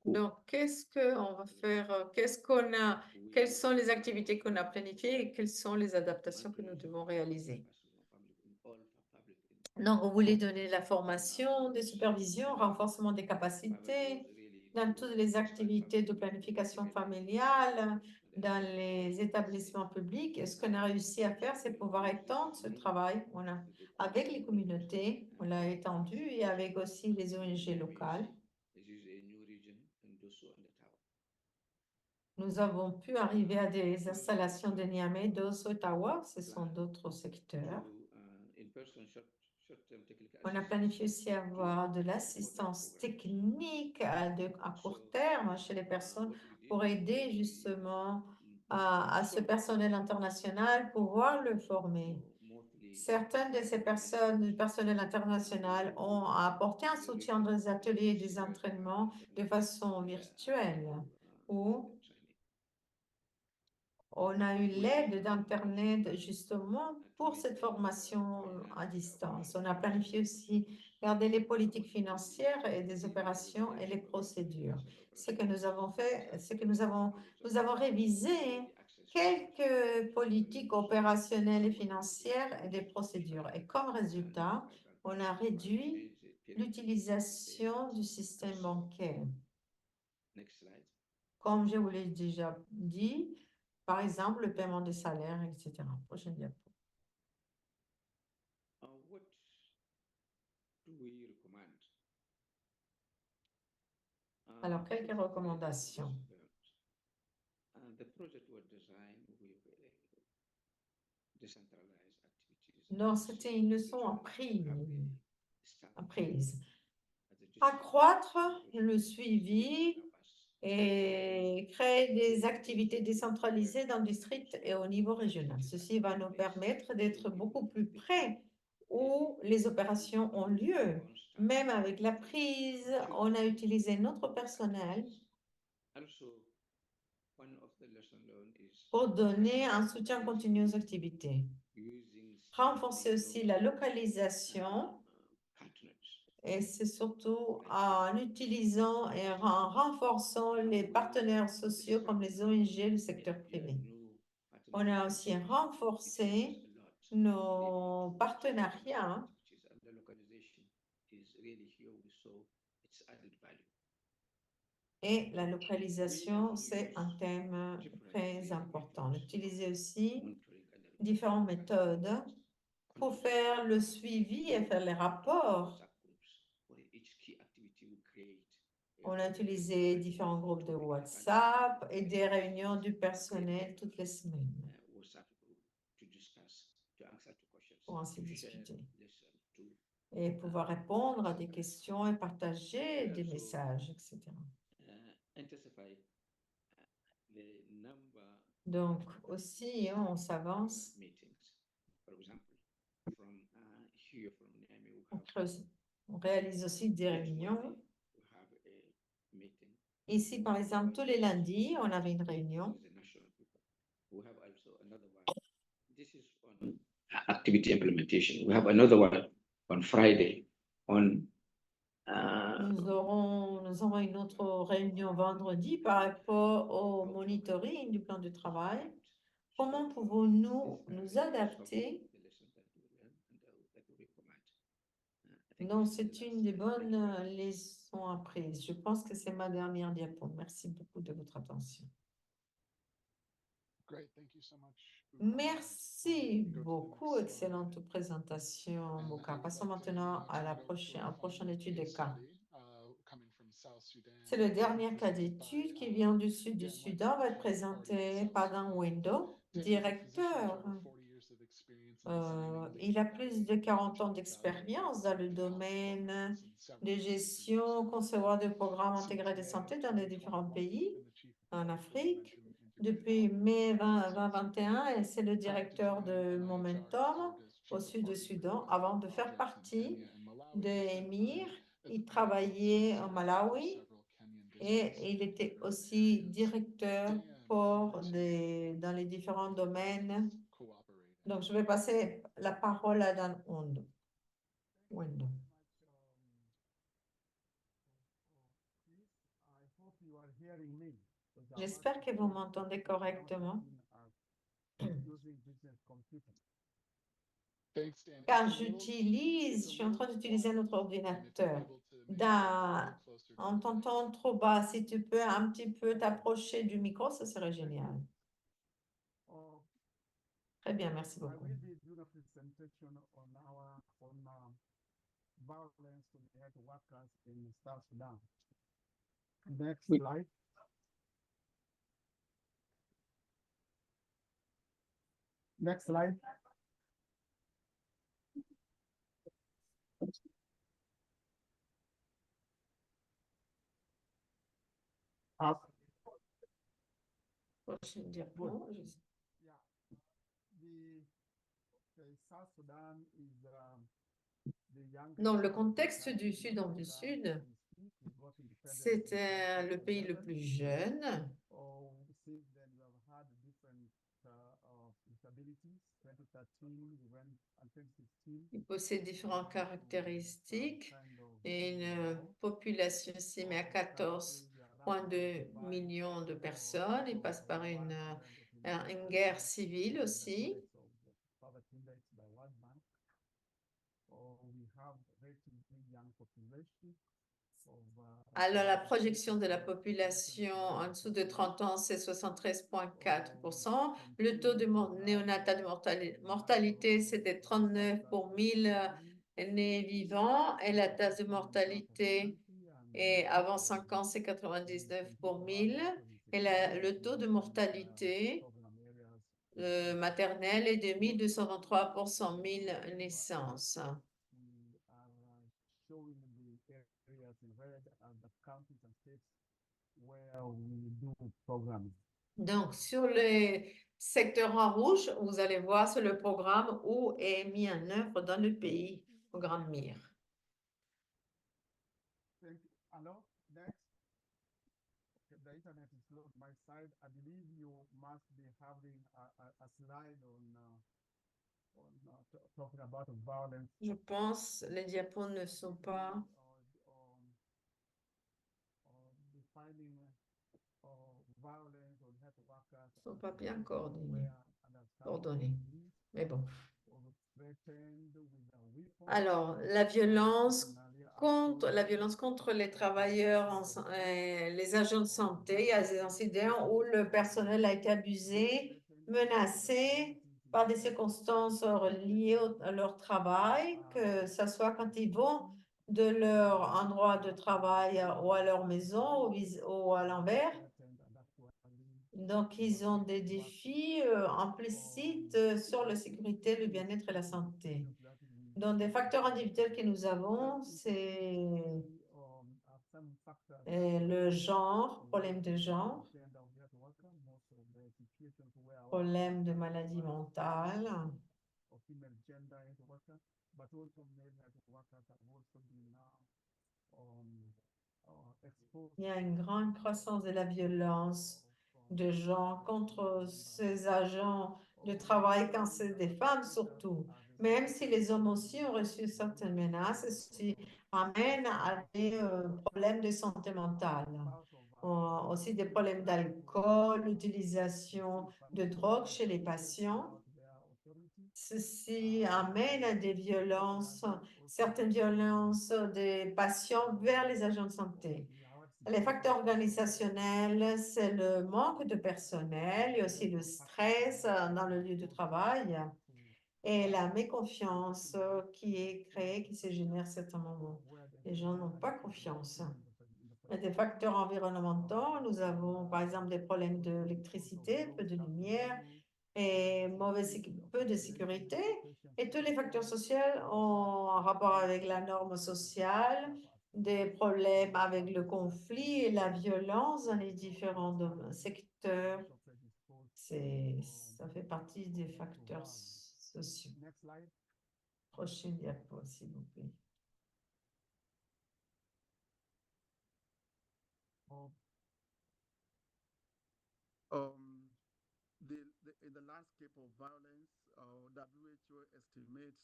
Donc, qu'est-ce qu'on va faire? Quelles sont les activités qu'on a planifiées et quelles sont les adaptations que nous devons réaliser? Donc, on voulait donner la formation, des supervisions, renforcement des capacités dans toutes les activités de planification familiale, dans les établissements publics. Et ce qu'on a réussi à faire, c'est pouvoir étendre ce travail. Avec les communautés, on l'a étendu et avec aussi les ONG locales. Nous avons pu arriver à des installations de Niamey, d'Osso, Ottawa, ce sont d'autres secteurs. On a planifié aussi avoir de l'assistance technique à court terme chez les personnes pour aider justement à ce personnel international, pouvoir le former. Certaines de ces personnes, du personnel international, ont apporté un soutien dans des ateliers et des entraînements de façon virtuelle ou on a eu l'aide d'Internet justement pour cette formation à distance. On a planifié aussi garder les politiques financières et des opérations et les procédures. Ce que nous avons fait, c'est que nous avons révisé quelques politiques opérationnelles et financières et des procédures. Et comme résultat, on a réduit l'utilisation du système bancaire. Comme je vous l'ai déjà dit, par exemple, le paiement des salaires, etc. Prochaine diapo. Alors, quelques recommandations. Non, c'était une leçon en prise. Accroître le suivi et créer des activités décentralisées dans le district et au niveau régional. Ceci va nous permettre d'être beaucoup plus près où les opérations ont lieu. Même avec la prise, on a utilisé notre personnel pour donner un soutien continu aux activités. Renforcer aussi la localisation et c'est surtout en utilisant et en renforçant les partenaires sociaux comme les ONG, le secteur privé. On a aussi renforcé nos partenariats et la localisation, c'est un thème très important. On utilisait aussi différentes méthodes pour faire le suivi et faire les rapports. On a utilisé différents groupes de WhatsApp et des réunions du personnel toutes les semaines pour ainsi discuter et pouvoir répondre à des questions et partager des messages, etc. Donc aussi, on s'avance. On réalise aussi des réunions. Ici, par exemple, tous les lundis, on avait une réunion. Activity implementation. We have another one on Friday on Nous aurons une autre réunion vendredi par rapport au monitoring du plan de travail. Comment pouvons-nous nous adapter? Donc, c'est une des bonnes leçons apprises. Je pense que c'est ma dernière diapo. Merci beaucoup de votre attention. Merci beaucoup, excellente présentation, Mouka. Passons maintenant à la prochaine étude de cas. C'est le dernier cas d'étude qui vient du sud du Soudan, va être présenté par Dan Wendo, directeur. Il a plus de 40 ans d'expérience dans le domaine de gestion, concevoir de programmes intégrés de santé dans les différents pays en Afrique. Depuis mai 2021, et c'est le directeur de Momentum au sud du Soudan. Avant de faire partie de EMIR, il travaillait au Malawi et il était aussi directeur dans les différents domaines. Donc, je vais passer la parole à Dan Wendo. J'espère que vous m'entendez correctement. Car je suis en train d'utiliser notre ordinateur. On t'entend trop bas. Si tu peux un petit peu t'approcher du micro, ce serait génial. Très bien, merci beaucoup. Next slide. Next slide. Up. Prochaine diapo. Yeah. The South Sudan is the youngest. Dans le contexte du Soudan du Sud, c'était le pays le plus jeune. Since then, we have had different instabilities. 2013, we went until 2016. Il possède différentes caractéristiques et une population estimée à 14,2 millions de personnes. Il passe par une guerre civile aussi. Alors, la projection de la population en dessous de 30 ans, c'est 73,4%. Le taux de néonatal de mortalité, c'était 39 pour 1000 nés vivants. Et la taxe de mortalité avant 5 ans, c'est 99 pour 1000. Et le taux de mortalité maternelle est de 1223 pour 100 000 naissances. Donc, sur les secteurs en rouge, vous allez voir, c'est le programme où est mis en œuvre dans le pays, au Grand Mire. Alors, next. The internet is slow on my side. I believe you must be having a slide on talking about violence. Je pense les diapos ne sont pas violence on health workers Sont as pas bien well, coordonnés. where understaffed Coordonnés. police Mais bon. or threatened with a weapon. Alors, la violence Personally, I've contre told la them violence contre les that travailleurs, les agents de santé. Il y a des incidents où le personnel a été abusé, menacé par des circonstances liées à leur travail, que ce soit quand ils vont de leur endroit de travail ou à leur maison ou à l'envers. Donc, ils ont des défis implicites sur la sécurité, le bien-être et la santé. Donc, des facteurs individuels que nous avons, c'est le genre, problème de genre, problème de maladie mentale. Il y a une grande croissance de la violence de genre contre ces agents de travail quand c'est des femmes surtout. Même si les hommes aussi ont reçu certaines menaces, ceci amène à des problèmes de santé mentale. Aussi des problèmes d'alcool, l'utilisation de drogue chez les patients. Ceci amène à des violences, certaines violences des patients vers les agents de santé. Les facteurs organisationnels, c'est le manque de personnel et aussi le stress dans le lieu de travail et la méconfiance qui est créée, qui se génère à certains moments. Les gens n'ont pas confiance. Il y a des facteurs environnementaux. Nous avons par exemple des problèmes d'électricité, peu de lumière et peu de sécurité. Et tous les facteurs sociaux ont un rapport avec la norme sociale, des problèmes avec le conflit et la violence dans les différents secteurs. Ça fait partie des facteurs sociaux. Prochaine diapo, s'il vous plaît. In the landscape of violence, WHO estimates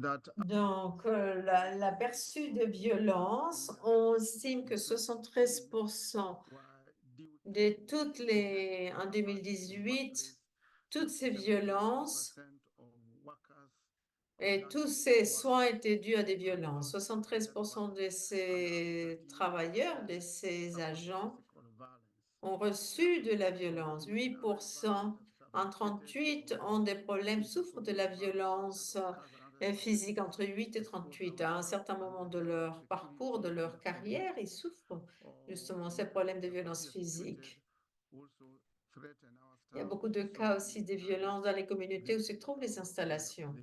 that Donc, l'aperçu de violence, on estime que 73% de toutes les, en 2018, toutes ces violences et tous ces soins étaient dus à des violences. 73% de ces travailleurs, de ces agents ont reçu de la violence. 8% en 38 ont des problèmes, souffrent de la violence physique entre 8 et 38. À un certain moment de leur parcours, de leur carrière, ils souffrent justement ces problèmes de violence physique. Il y a beaucoup de cas aussi de violences dans les communautés où se trouvent les installations.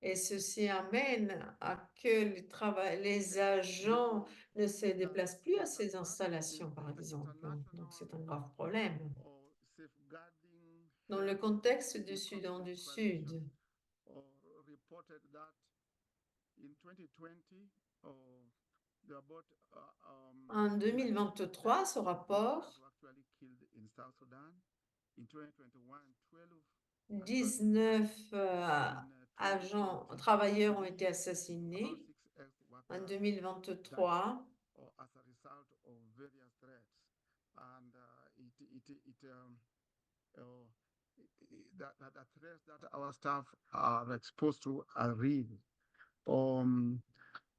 Et ceci amène à que les agents ne se déplacent plus à ces installations, par exemple. Donc, c'est un grave problème. Dans le contexte du Soudan du Sud, en 2023, ce rapport 19 travailleurs ont été assassinés. En 2023,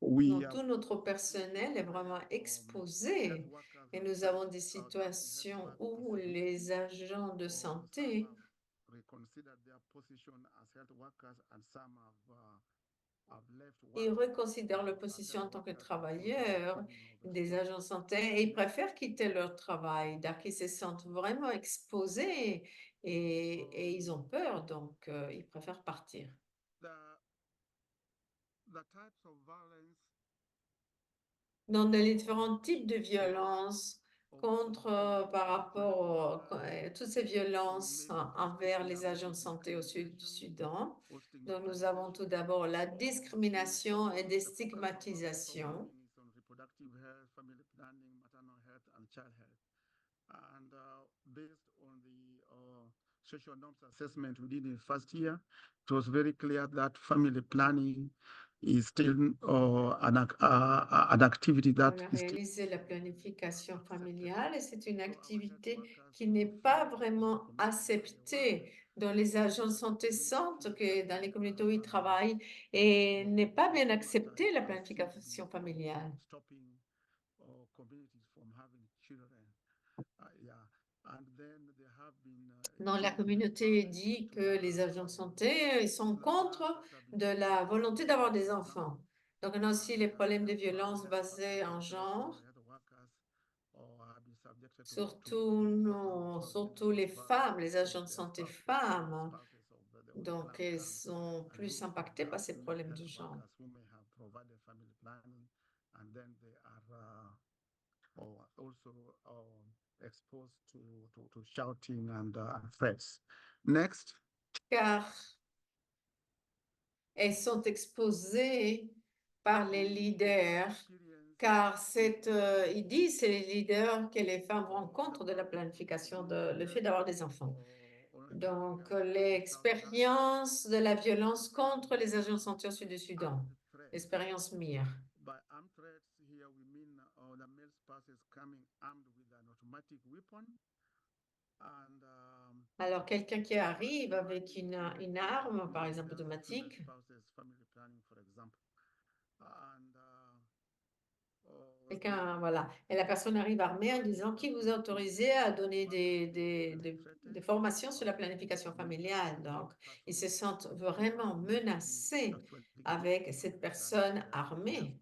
donc, tout notre personnel est vraiment exposé et nous avons des situations où les agents de santé ils reconsidèrent leur position en tant que travailleurs des agents de santé et ils préfèrent quitter leur travail, donc ils se sentent vraiment exposés et ils ont peur, donc ils préfèrent partir. Dans les différents types de violences par rapport à toutes ces violences envers les agents de santé au sud du Soudan. Donc, nous avons tout d'abord la discrimination et des stigmatisations. Social norms assessment we did in first year, it was very clear that family planning is still an activity that On a is still réalisé la planification familiale et c'est une activité qui n'est pas vraiment acceptée dans les agents de santé centre, que dans les communautés où ils travaillent, et n'est pas bien acceptée, la planification familiale. stopping communities from having children. Yeah. And then there have been Dans la communauté dit que les agents de santé ils sont contre de la volonté d'avoir des enfants. Donc, on a aussi les problèmes de violence basées en genre, surtout les femmes, les agents de santé femmes. Donc, elles sont plus impactées par ces problèmes de genre. Exposed to shouting and threats. Next. Car elles sont exposées par les leaders, car ils disent, c'est les leaders, que les femmes vont contre de la planification, le fait d'avoir des enfants. Donc, l'expérience de la violence contre les agents de santé au sud du Soudan, l'expérience MIR. By armed threats here, we mean the male spouses coming armed with an automatic weapon. And, alors, quelqu'un qui arrive avec une arme, par exemple automatique, quelqu'un, voilà, et la personne arrive armée en disant qui vous a autorisé à donner des formations sur la planification familiale. Donc, ils se sentent vraiment menacés avec cette personne armée.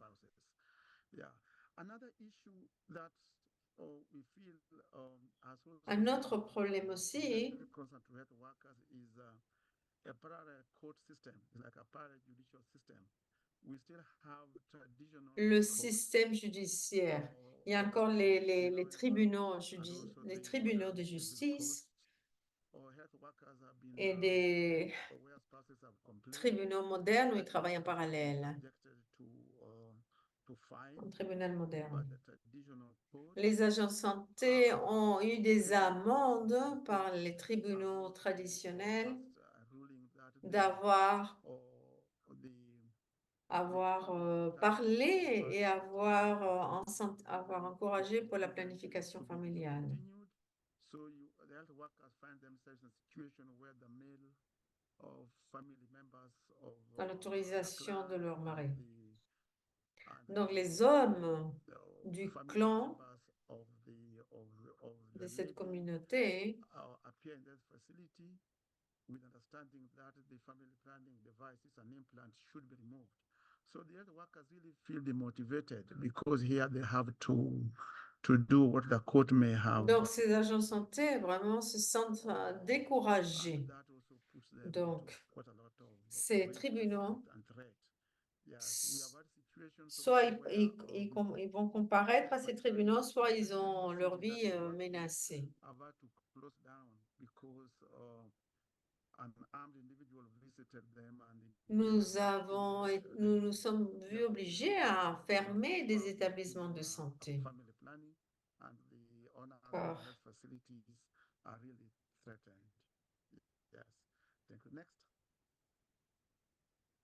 Un autre problème aussi, le système judiciaire. Il y a encore les tribunaux de justice et des tribunaux modernes où ils travaillent en parallèle. Un tribunal moderne. Les agents de santé ont eu des amendes par les tribunaux traditionnels d'avoir parlé et avoir encouragé pour la planification familiale. Dans l'autorisation de leur mari. Donc, les hommes du clan de cette communauté with understanding that the family planning devices and implants should be removed. So the health workers really feel demotivated because here they have to do what the court may have. Donc, ces agents de santé vraiment se sentent découragés. Donc, ces tribunaux, soit ils vont comparaître à ces tribunaux, soit ils ont leur vie menacée. Nous nous sommes vus obligés à fermer des établissements de santé.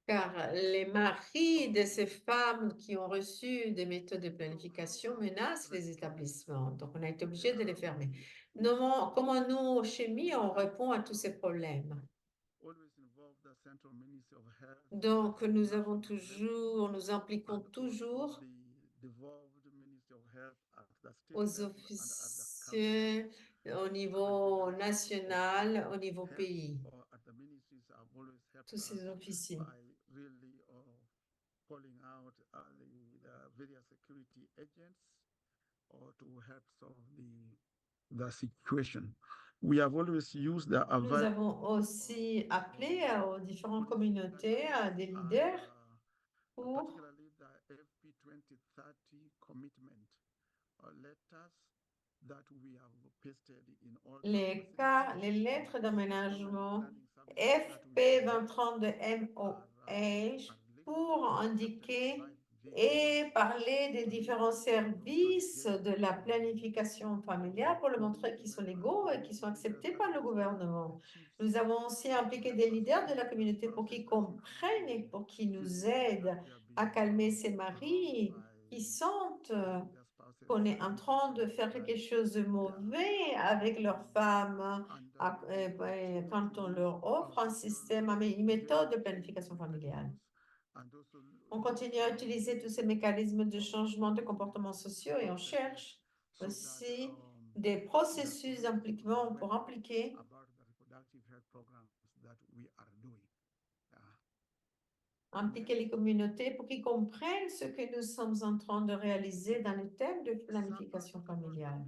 Car les maris de ces femmes qui ont reçu des méthodes de planification menacent les établissements. Donc, on a été obligé de les fermer. Comment nous, chez MIR, on répond à tous ces problèmes? Donc, nous impliquons toujours aux officiers au niveau national, au niveau pays. Tous ces officiers. Calling out the various security agents to help solve the situation. We have always used the Nous avons aussi appelé aux différentes communautés, à des leaders pour FP 2030 commitment letters that we have pasted in all les lettres d'aménagement FP 2030 de MOH pour indiquer et parler des différents services de la planification familiale pour le montrer qu'ils sont légaux et qu'ils sont acceptés par le gouvernement. Nous avons aussi impliqué des leaders de la communauté pour qu'ils comprennent et pour qu'ils nous aident à calmer ces maris qui sentent qu'on est en train de faire quelque chose de mauvais avec leurs femmes quand on leur offre un système, une méthode de planification familiale. On continue à utiliser tous ces mécanismes de changement de comportements sociaux et on cherche aussi des processus d'impliquement pour impliquer les communautés pour qu'ils comprennent ce que nous sommes en train de réaliser dans le thème de planification familiale.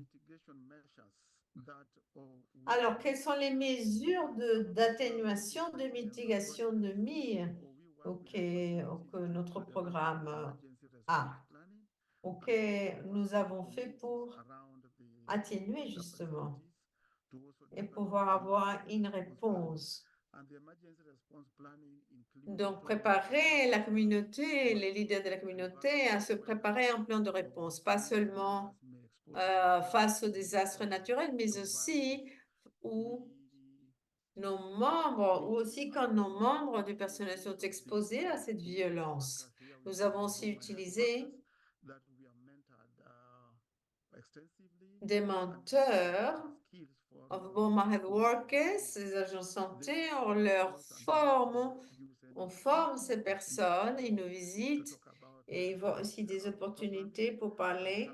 Alors, quelles sont les mesures d'atténuation, de mitigation de mire que notre programme a, que nous avons fait pour atténuer justement et pouvoir avoir une réponse? Donc, préparer la communauté, les leaders de la communauté à se préparer à un plan de réponse, pas seulement face aux désastres naturels, mais aussi où nos membres, ou aussi quand nos membres du personnel sont exposés à cette violence. Nous avons aussi utilisé des menteurs, Boma Health Workers, les agents santé, on forme ces personnes, ils nous visitent et ils voient aussi des opportunités pour parler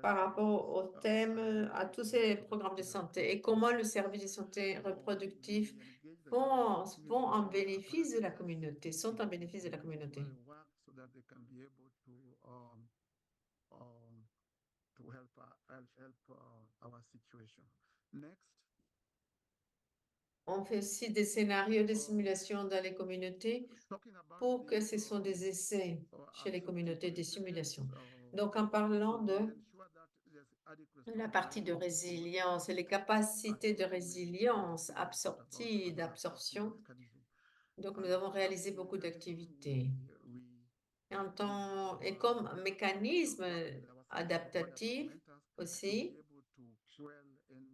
par rapport au thème, à tous ces programmes de santé et comment le service de santé reproductive vont en bénéfice de la communauté, sont en bénéfice de la communauté. On fait aussi des scénarios de simulation dans les communautés pour que ce sont des essais chez les communautés de simulation. Donc, en parlant de la partie de résilience et les capacités de résilience d'absorption, donc nous avons réalisé beaucoup d'activités. Et comme mécanisme adaptatif aussi,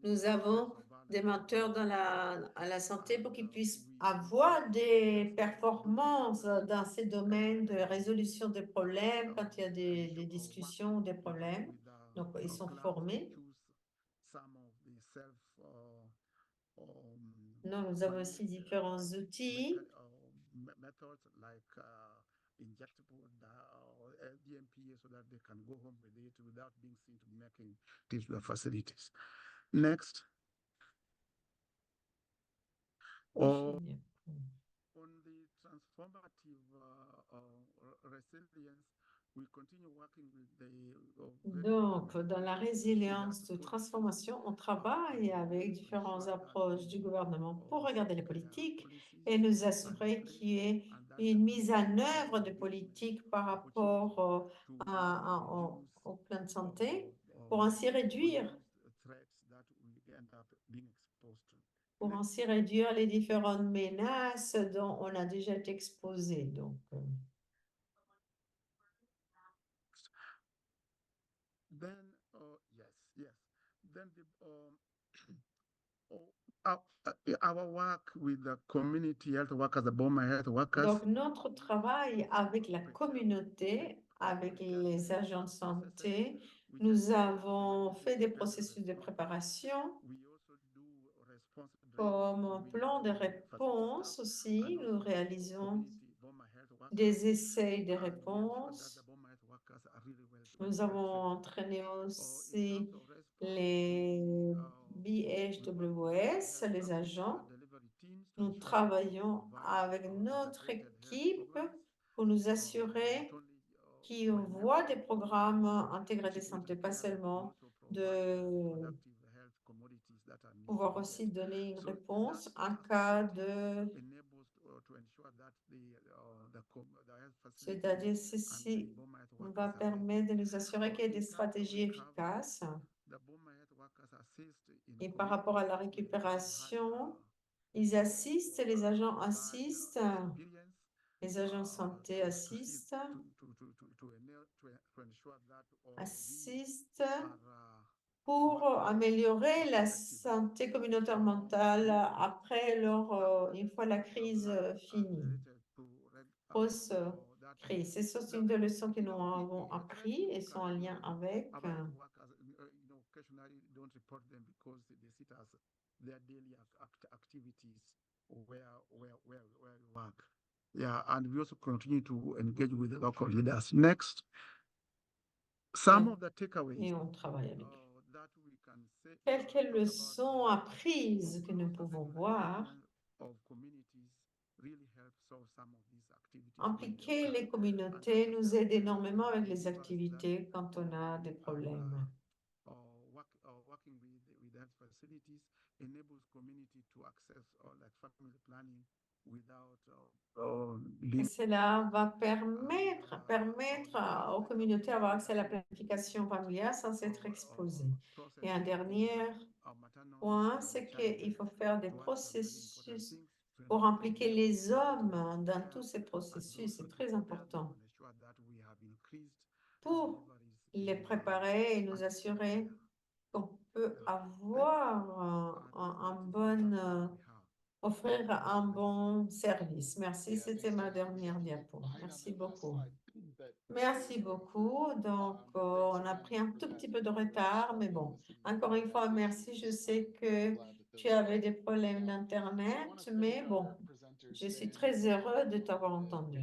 nous avons des menteurs à la santé pour qu'ils puissent avoir des performances dans ces domaines de résolution des problèmes quand il y a des discussions, des problèmes. Donc, ils sont formés. Nous avons aussi différents outils. Next. Oh. On the transformative resilience, we continue working with Donc, dans la résilience de transformation, on travaille avec différentes approches du gouvernement pour regarder les politiques et nous assurer qu'il y ait une mise en œuvre de politiques par rapport au plan de santé pour ainsi réduire les différentes menaces dont on a déjà été exposé. Donc, our work with the community health workers, the Boma Health Workers. Donc, notre travail avec la communauté, avec les agents de santé, nous avons fait des processus de préparation comme plan de réponse aussi. Nous réalisons des essais de réponse. Nous avons entraîné aussi les BHWS, les agents. Nous travaillons avec notre équipe pour nous assurer qu'ils voient des programmes intégrés de santé, pas seulement de pouvoir aussi donner une réponse en cas de... C'est-à-dire, ceci va permettre de nous assurer qu'il y ait des stratégies efficaces. Et par rapport à la récupération, les agents assistent Les agents de santé assistent, assistent pour améliorer la santé communautaire mentale après une fois la crise finie, post-crise. C'est ça, c'est une des leçons que nous avons appris et sont en lien avec. Occasionally don't report them because they sit as their daily activities where we work. Yeah, and we also continue to engage with the local leaders. Next, some Yeah. of the takeaways Et on travaille avec. that we can say Quelques leçons apprises que nous pouvons voir. Impliquer les communautés nous aide énormément avec les activités quand on a des problèmes. Working with health facilities enables community to access like family planning without Et cela va permettre aux communautés d'avoir accès à la planification familiale sans être exposées. Et un dernier point, c'est qu'il faut faire des processus pour impliquer les hommes dans tous ces processus. C'est très important pour les préparer et nous assurer qu'on peut avoir offrir un bon service. Merci, c'était ma dernière diapo. Merci beaucoup. Merci beaucoup. Donc, on a pris un tout petit peu de retard, mais bon, encore une fois, merci. Je sais que tu avais des problèmes d'Internet, mais bon, je suis très heureux de t'avoir entendu.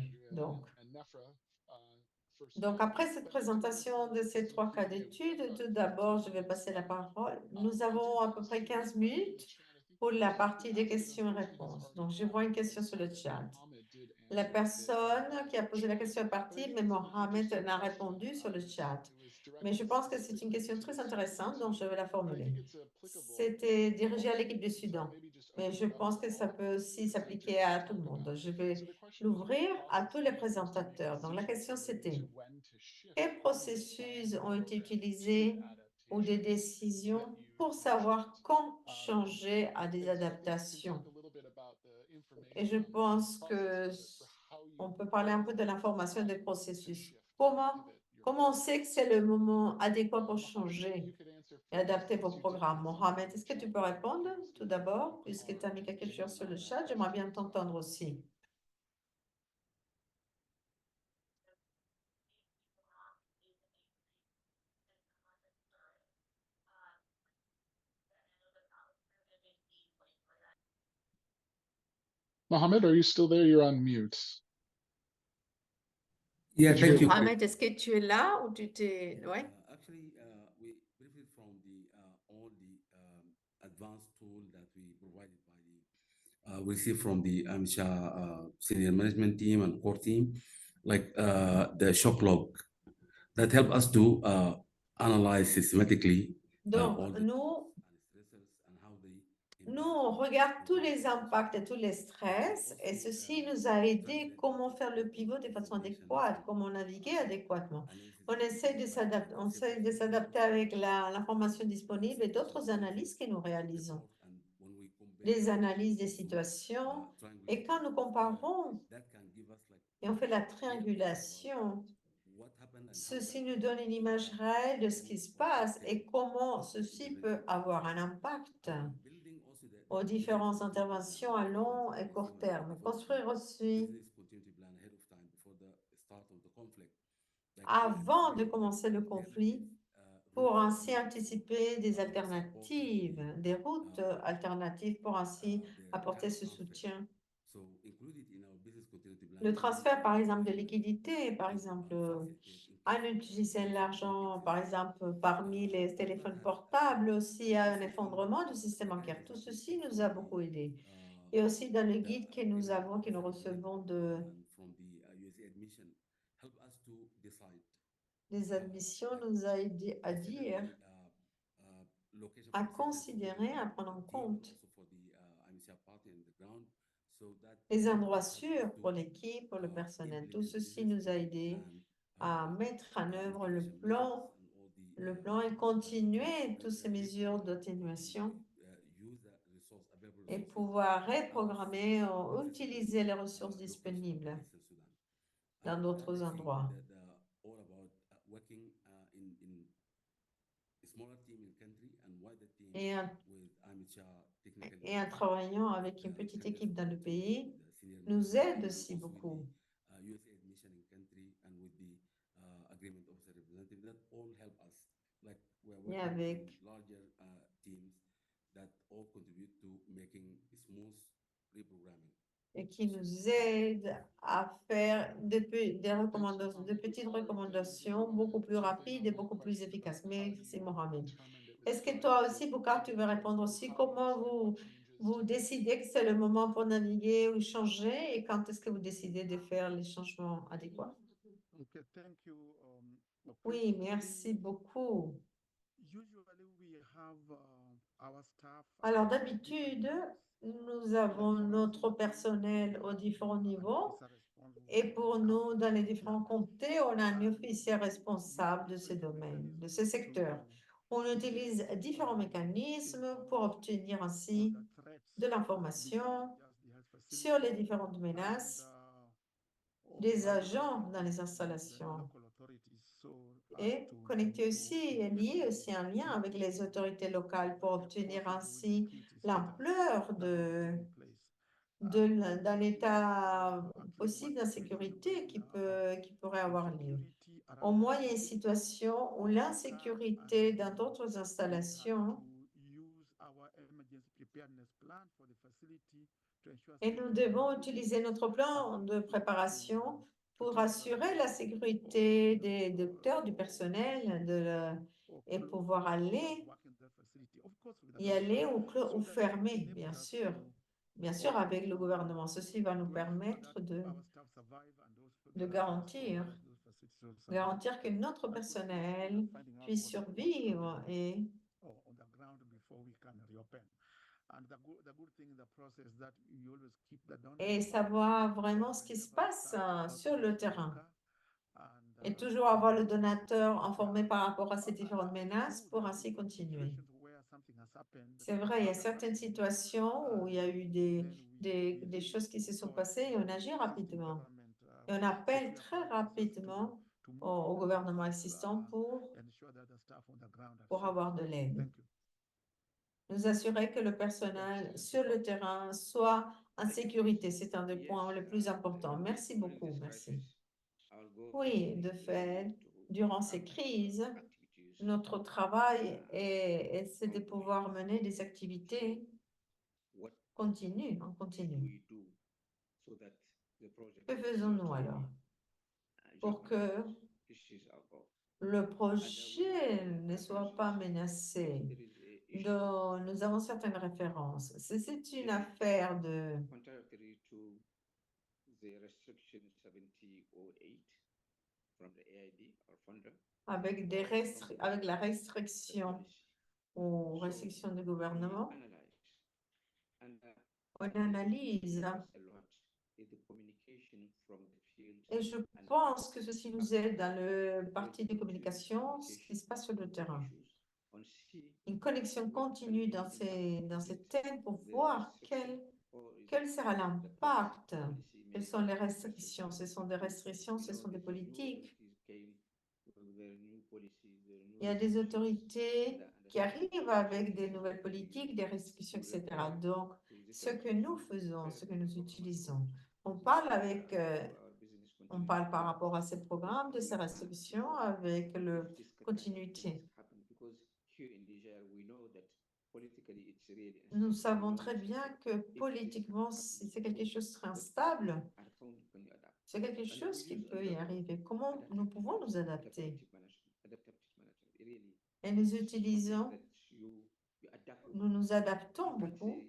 Donc, après cette présentation de ces 3 cas d'études, tout d'abord, je vais passer la parole. Nous avons à peu près 15 minutes pour la partie des questions et réponses. Donc, je vois une question sur le chat. La personne qui a posé la question est partie, mais Mohamed n'a répondu sur le chat. Mais je pense que c'est une question très intéressante, donc je vais la formuler. C'était dirigé à l'équipe du Soudan, mais je pense que ça peut aussi s'appliquer à tout le monde. Je vais l'ouvrir à tous les présentateurs. Donc, la question, c'était quels processus ont été utilisés ou des décisions pour savoir quand changer à des adaptations? Et je pense que on peut parler un peu de l'information des processus. Comment on sait que c'est le moment adéquat pour changer et adapter vos programmes? Mohamed, est-ce que tu peux répondre tout d'abord, puisque tu as mis quelque chose sur le chat? J'aimerais bien t'entendre aussi. Mohammed, are you still there? You're on mute. Yeah, Did you thank get- you. Mohamed, est-ce que tu es là ou tu t'es... Ouais. Actually, we benefited from all the advanced tool that we provided by we received from the AMSHA senior management team and core team, like the shock log that help us to analyze systematically Donc, all the stressors and how they nous, on regarde tous les impacts et tous les stress, et ceci nous a aidé comment faire le pivot de façon adéquate, comment naviguer adéquatement. On essaie de s'adapter avec l'information disponible et d'autres analyses que nous réalisons. Les analyses des situations, et quand nous comparons et on fait la triangulation, ceci nous donne une image réelle de ce qui se passe et comment ceci peut avoir un impact aux différentes interventions à long et court terme. Construire aussi avant de commencer le conflit pour ainsi anticiper des alternatives, des routes alternatives pour ainsi apporter ce soutien. Le transfert, par exemple, de liquidité, par exemple, en utilisant l'argent, par exemple, parmi les téléphones portables, aussi à un effondrement du système bancaire. Tout ceci nous a beaucoup aidé. Et aussi dans le guide que nous avons, que nous recevons des admissions, nous a aidé à dire, à considérer, à prendre en compte les endroits sûrs pour l'équipe, pour le personnel. Tout ceci nous a aidé à mettre en œuvre le plan et continuer toutes ces mesures d'atténuation et pouvoir reprogrammer ou utiliser les ressources disponibles dans d'autres endroits. All about working in a smaller team in country and wider team Et en, with amateur technical et en development, travaillant avec une petite équipe dans le pays, nous aide aussi beaucoup. USAID mission in country and with the agreement officer representative that all help us. Like we're Et working avec in larger teams that all contribute to making smooth reprogramming. et qui nous aide à faire des recommandations, de petites recommandations beaucoup plus rapides et beaucoup plus efficaces. Merci, Mohamed. Est-ce que toi aussi, Boukhar, tu veux répondre aussi? Comment vous décidez que c'est le moment pour naviguer ou changer et quand est-ce que vous décidez de faire les changements adéquats? Okay, thank you. Oui, merci beaucoup. Usually we have our staff. Alors, at different d'habitude, levels. nous avons notre personnel aux différents niveaux. Et pour nous, dans les différents comtés, on a un officier responsable de ce domaine, de ce secteur. On utilise différents mécanismes pour obtenir ainsi de l'information sur les différentes menaces des agents dans les installations. Et connecter aussi et lier aussi un lien avec les autorités locales pour obtenir ainsi l'ampleur d'un état possible d'insécurité qui pourrait avoir lieu. Au moins, il y a une situation où l'insécurité dans d'autres installations et nous devons utiliser notre plan de préparation pour assurer la sécurité des docteurs, du personnel, et pouvoir y aller ou fermer, bien sûr. Bien sûr, avec le gouvernement, ceci va nous permettre de garantir que notre personnel puisse survivre et savoir vraiment ce qui se passe sur le terrain. Et toujours avoir le donateur informé par rapport à ces différentes menaces pour ainsi continuer. C'est vrai, il y a certaines situations où il y a eu des choses qui se sont passées et on agit rapidement. Et on appelle très rapidement au gouvernement existant pour avoir de l'aide. Nous assurer que le personnel sur le terrain soit en sécurité, c'est un des points les plus importants. Merci beaucoup, merci. Oui, de fait, durant ces crises, notre travail c'est de pouvoir mener des activités continues, en continu. Que faisons-nous alors pour que le projet ne soit pas menacé? Donc, nous avons certaines références. C'est une affaire de avec la restriction aux restrictions du gouvernement. On analyse et je pense que ceci nous aide dans le parti de communication, ce qui se passe sur le terrain. Une connexion continue dans ces thèmes pour voir quel sera l'impact, quelles sont les restrictions. Ce sont des restrictions, ce sont des politiques. Il y a des autorités qui arrivent avec des nouvelles politiques, des restrictions, etc. Donc, ce que nous faisons, ce que nous utilisons, on parle par rapport à ces programmes, de ces restrictions, avec la continuité. Nous savons très bien que politiquement, c'est quelque chose de très instable. C'est quelque chose qui peut y arriver. Comment nous pouvons nous adapter? Et nous utilisons, nous nous adaptons beaucoup.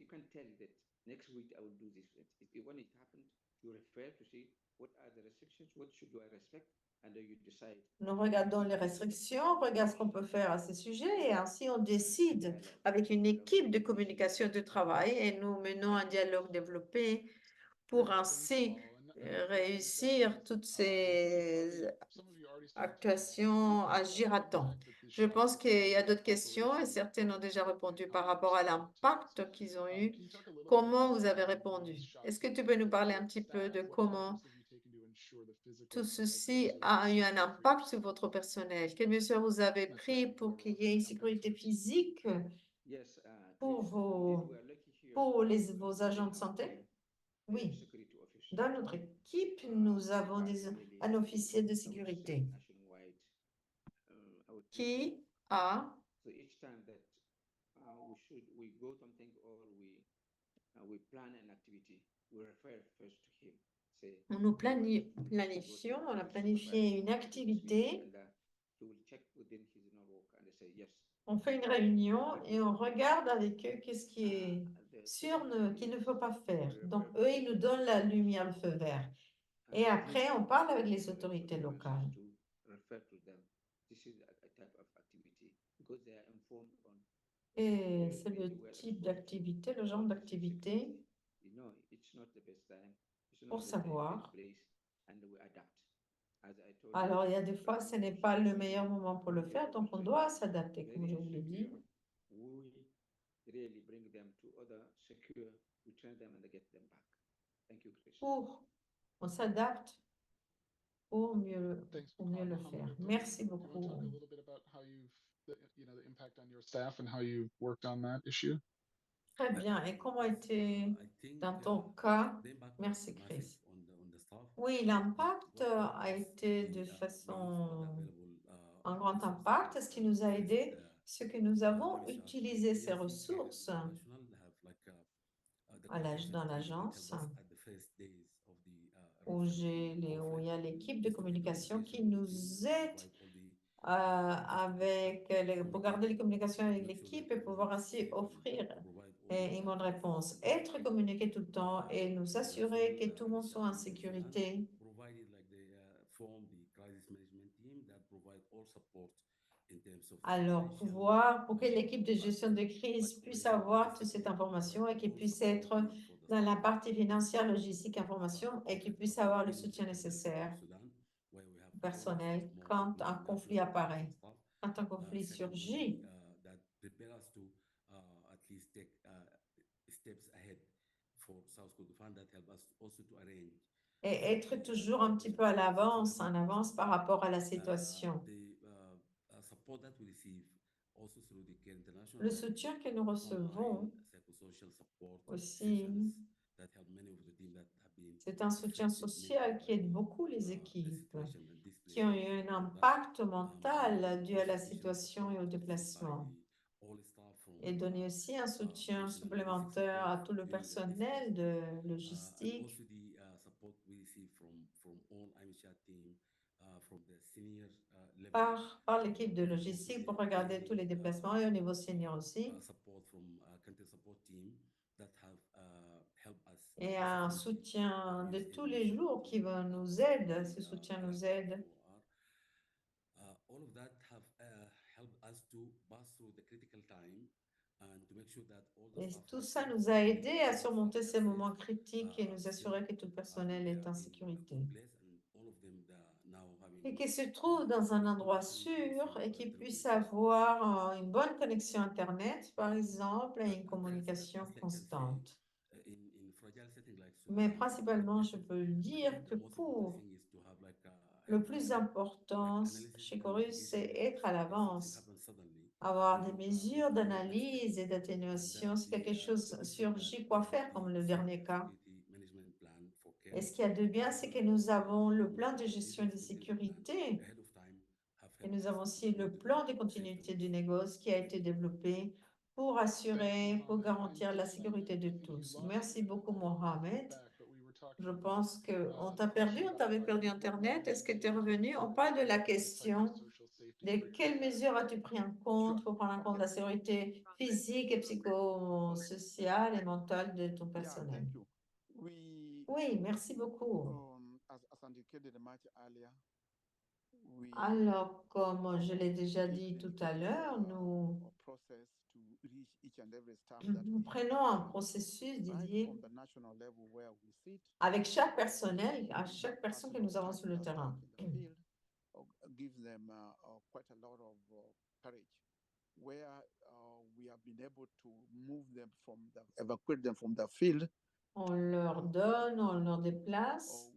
Nous regardons les restrictions, on regarde ce qu'on peut faire à ce sujet et ainsi on décide avec une équipe de communication de travail et nous menons un dialogue développé pour ainsi réussir toutes ces actuations, agir à temps. Je pense qu'il y a d'autres questions et certaines ont déjà répondu par rapport à l'impact qu'ils ont eu. Comment vous avez répondu? Est-ce que tu peux nous parler un petit peu de comment tout ceci a eu un impact sur votre personnel? Quelles mesures vous avez prises pour qu'il y ait une sécurité physique Yes, pour Chris, vos, indeed, we are lucky here pour that we vos really agents de have santé? a Oui. security officer Dans notre équipe, nous avons un officier de sécurité nationwide. I would say qui a, so each time that we go something or we plan an activity, we refer first to him. Say, nous planifions, on a planifié une activité, and he will check within his network and say yes. on fait une réunion et on regarde avec eux qu'est-ce qui est sûr qu'il ne faut pas faire. Donc, eux, ils nous donnent la lumière, le feu vert. Et après, on parle avec les autorités locales. Et c'est le type d'activité, le genre d'activité pour savoir. Alors, il y a des fois, ce n'est pas le meilleur moment pour le faire, donc on doit s'adapter, comme je vous l'ai dit. On s'adapte pour mieux le faire. Merci beaucoup. Très bien. Et comment était dans ton cas? Merci, Chris. Oui, l'impact a été de façon, un grand impact. Ce qui nous a aidé, c'est que nous avons utilisé ces ressources dans l'agence où il y a l'équipe de communication qui nous aide pour garder les communications avec l'équipe et pouvoir ainsi offrir une bonne réponse. Être communiqué tout le temps et nous assurer que tout le monde soit en sécurité. Alors, pour que l'équipe de gestion de crise puisse avoir toute cette information et qu'il puisse être dans la partie financière, logistique, information et qu'il puisse avoir le soutien nécessaire personnel quand un conflit apparaît, quand un conflit surgit. Et être toujours un petit peu en avance par rapport à la situation. Le soutien que nous recevons aussi, c'est un soutien social qui aide beaucoup les équipes, qui ont eu un impact mental dû à la situation et au déplacement. Et donner aussi un soutien supplémentaire à tout le personnel de logistique. Par l'équipe de logistique pour regarder tous les déplacements et au niveau senior aussi. Et un soutien de tous les jours qui nous aide, ce soutien nous aide. Et tout ça nous a aidé à surmonter ces moments critiques et nous assurer que tout le personnel est en sécurité. Et qu'il se trouve dans un endroit sûr et qu'il puisse avoir une bonne connexion Internet, par exemple, et une communication constante. Mais principalement, je peux dire que pour le plus important chez Chorus, c'est être à l'avance. Avoir des mesures d'analyse et d'atténuation, si quelque chose surgit, quoi faire, comme le dernier cas. Et ce qu'il y a de bien, c'est que nous avons le plan de gestion de sécurité et nous avons aussi le plan de continuité du négoce qui a été développé pour garantir la sécurité de tous. Merci beaucoup, Mohamed. Je pense qu'on t'a perdu, on t'avait perdu Internet. Est-ce que tu es revenu? On parle de la question de quelles mesures as-tu pris en compte pour prendre en compte la sécurité physique et psychosociale et mentale de ton personnel? Oui, merci beaucoup. Alors, comme je l'ai déjà dit tout à l'heure, nous prenons un processus dédié avec chaque personnel, à chaque personne que nous avons sur le terrain. On leur donne, on leur déplace.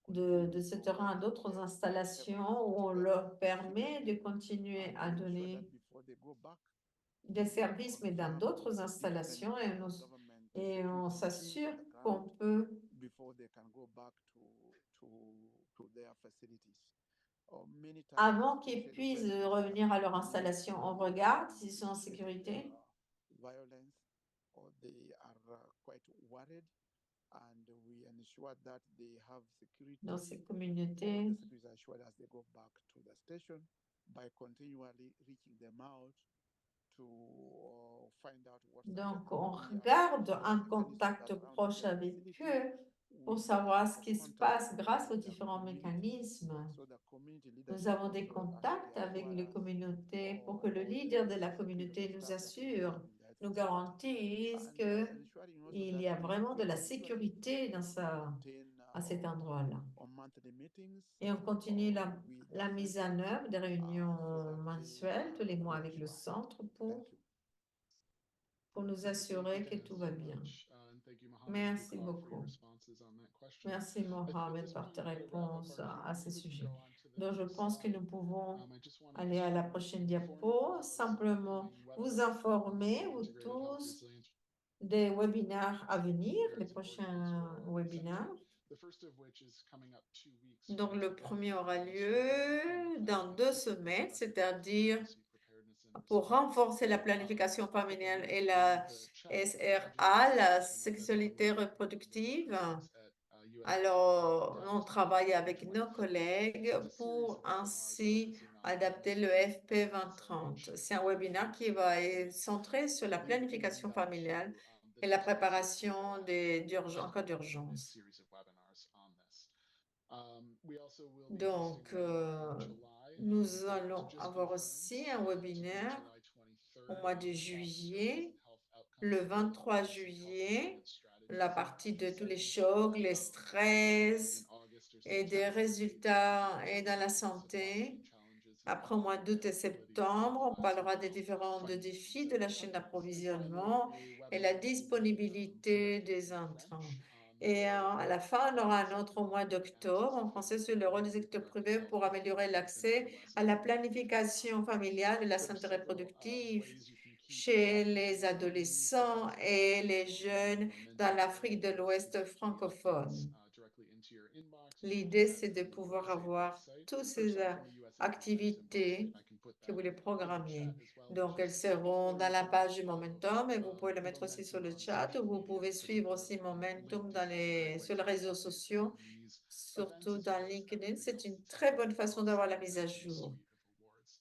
de ce terrain à d'autres installations où on leur permet de continuer à donner des services, mais dans d'autres installations, et on s'assure qu'on peut avant qu'ils puissent revenir à leur installation, on regarde s'ils sont en sécurité. Dans ces communautés. Donc, on garde un contact proche avec eux pour savoir ce qui se passe grâce aux différents mécanismes. Nous avons des contacts avec les communautés pour que le leader de la communauté nous assure, nous garantisse qu'il y a vraiment de la sécurité à cet endroit-là. Et on continue la mise en œuvre des réunions mensuelles tous les mois avec le centre pour nous assurer que tout va bien. Merci beaucoup. Merci Mohamed pour tes réponses à ce sujet. Donc, je pense que nous pouvons aller à la prochaine diapo. Simplement vous informer, vous tous, des webinaires à venir, les prochains webinaires. Donc, le premier aura lieu dans 2 semaines, c'est-à-dire pour renforcer la planification familiale et la SRA, la sexualité reproductive. Alors, on travaille avec nos collègues pour ainsi adapter le FP 2030. C'est un webinaire qui va être centré sur la planification familiale et la préparation en cas d'urgence. Donc, nous allons avoir aussi un webinaire au mois de juillet, le 23 juillet, la partie de tous les chocs, les stress et des résultats et dans la santé. Après au mois d'août et septembre, on parlera des différents défis de la chaîne d'approvisionnement et la disponibilité des intrants. Et à la fin, on aura un autre au mois d'octobre en français sur le rôle des secteurs privés pour améliorer l'accès à la planification familiale et la santé reproductive chez les adolescents et les jeunes dans l'Afrique de l'Ouest francophone. L'idée, c'est de pouvoir avoir toutes ces activités que vous les programmiez. Donc, elles seront dans la page du Momentum et vous pouvez le mettre aussi sur le chat ou vous pouvez suivre aussi Momentum sur les réseaux sociaux, surtout dans LinkedIn. C'est une très bonne façon d'avoir la mise à jour.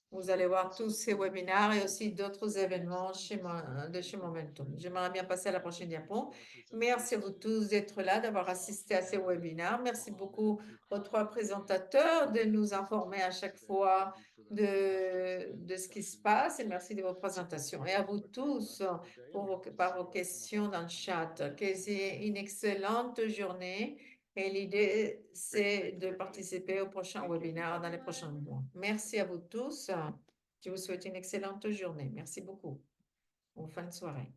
Vous allez voir tous ces webinaires et aussi d'autres événements de chez Momentum. J'aimerais bien passer à la prochaine diapo. Merci à vous tous d'être là, d'avoir assisté à ces webinaires. Merci beaucoup aux 3 présentateurs de nous informer à chaque fois de ce qui se passe et merci de vos présentations. Et à vous tous par vos questions dans le chat. Que c'est une excellente journée. Et l'idée, c'est de participer au prochain webinaire dans les prochains mois. Merci à vous tous. Je vous souhaite une excellente journée. Merci beaucoup. Bonne fin de soirée.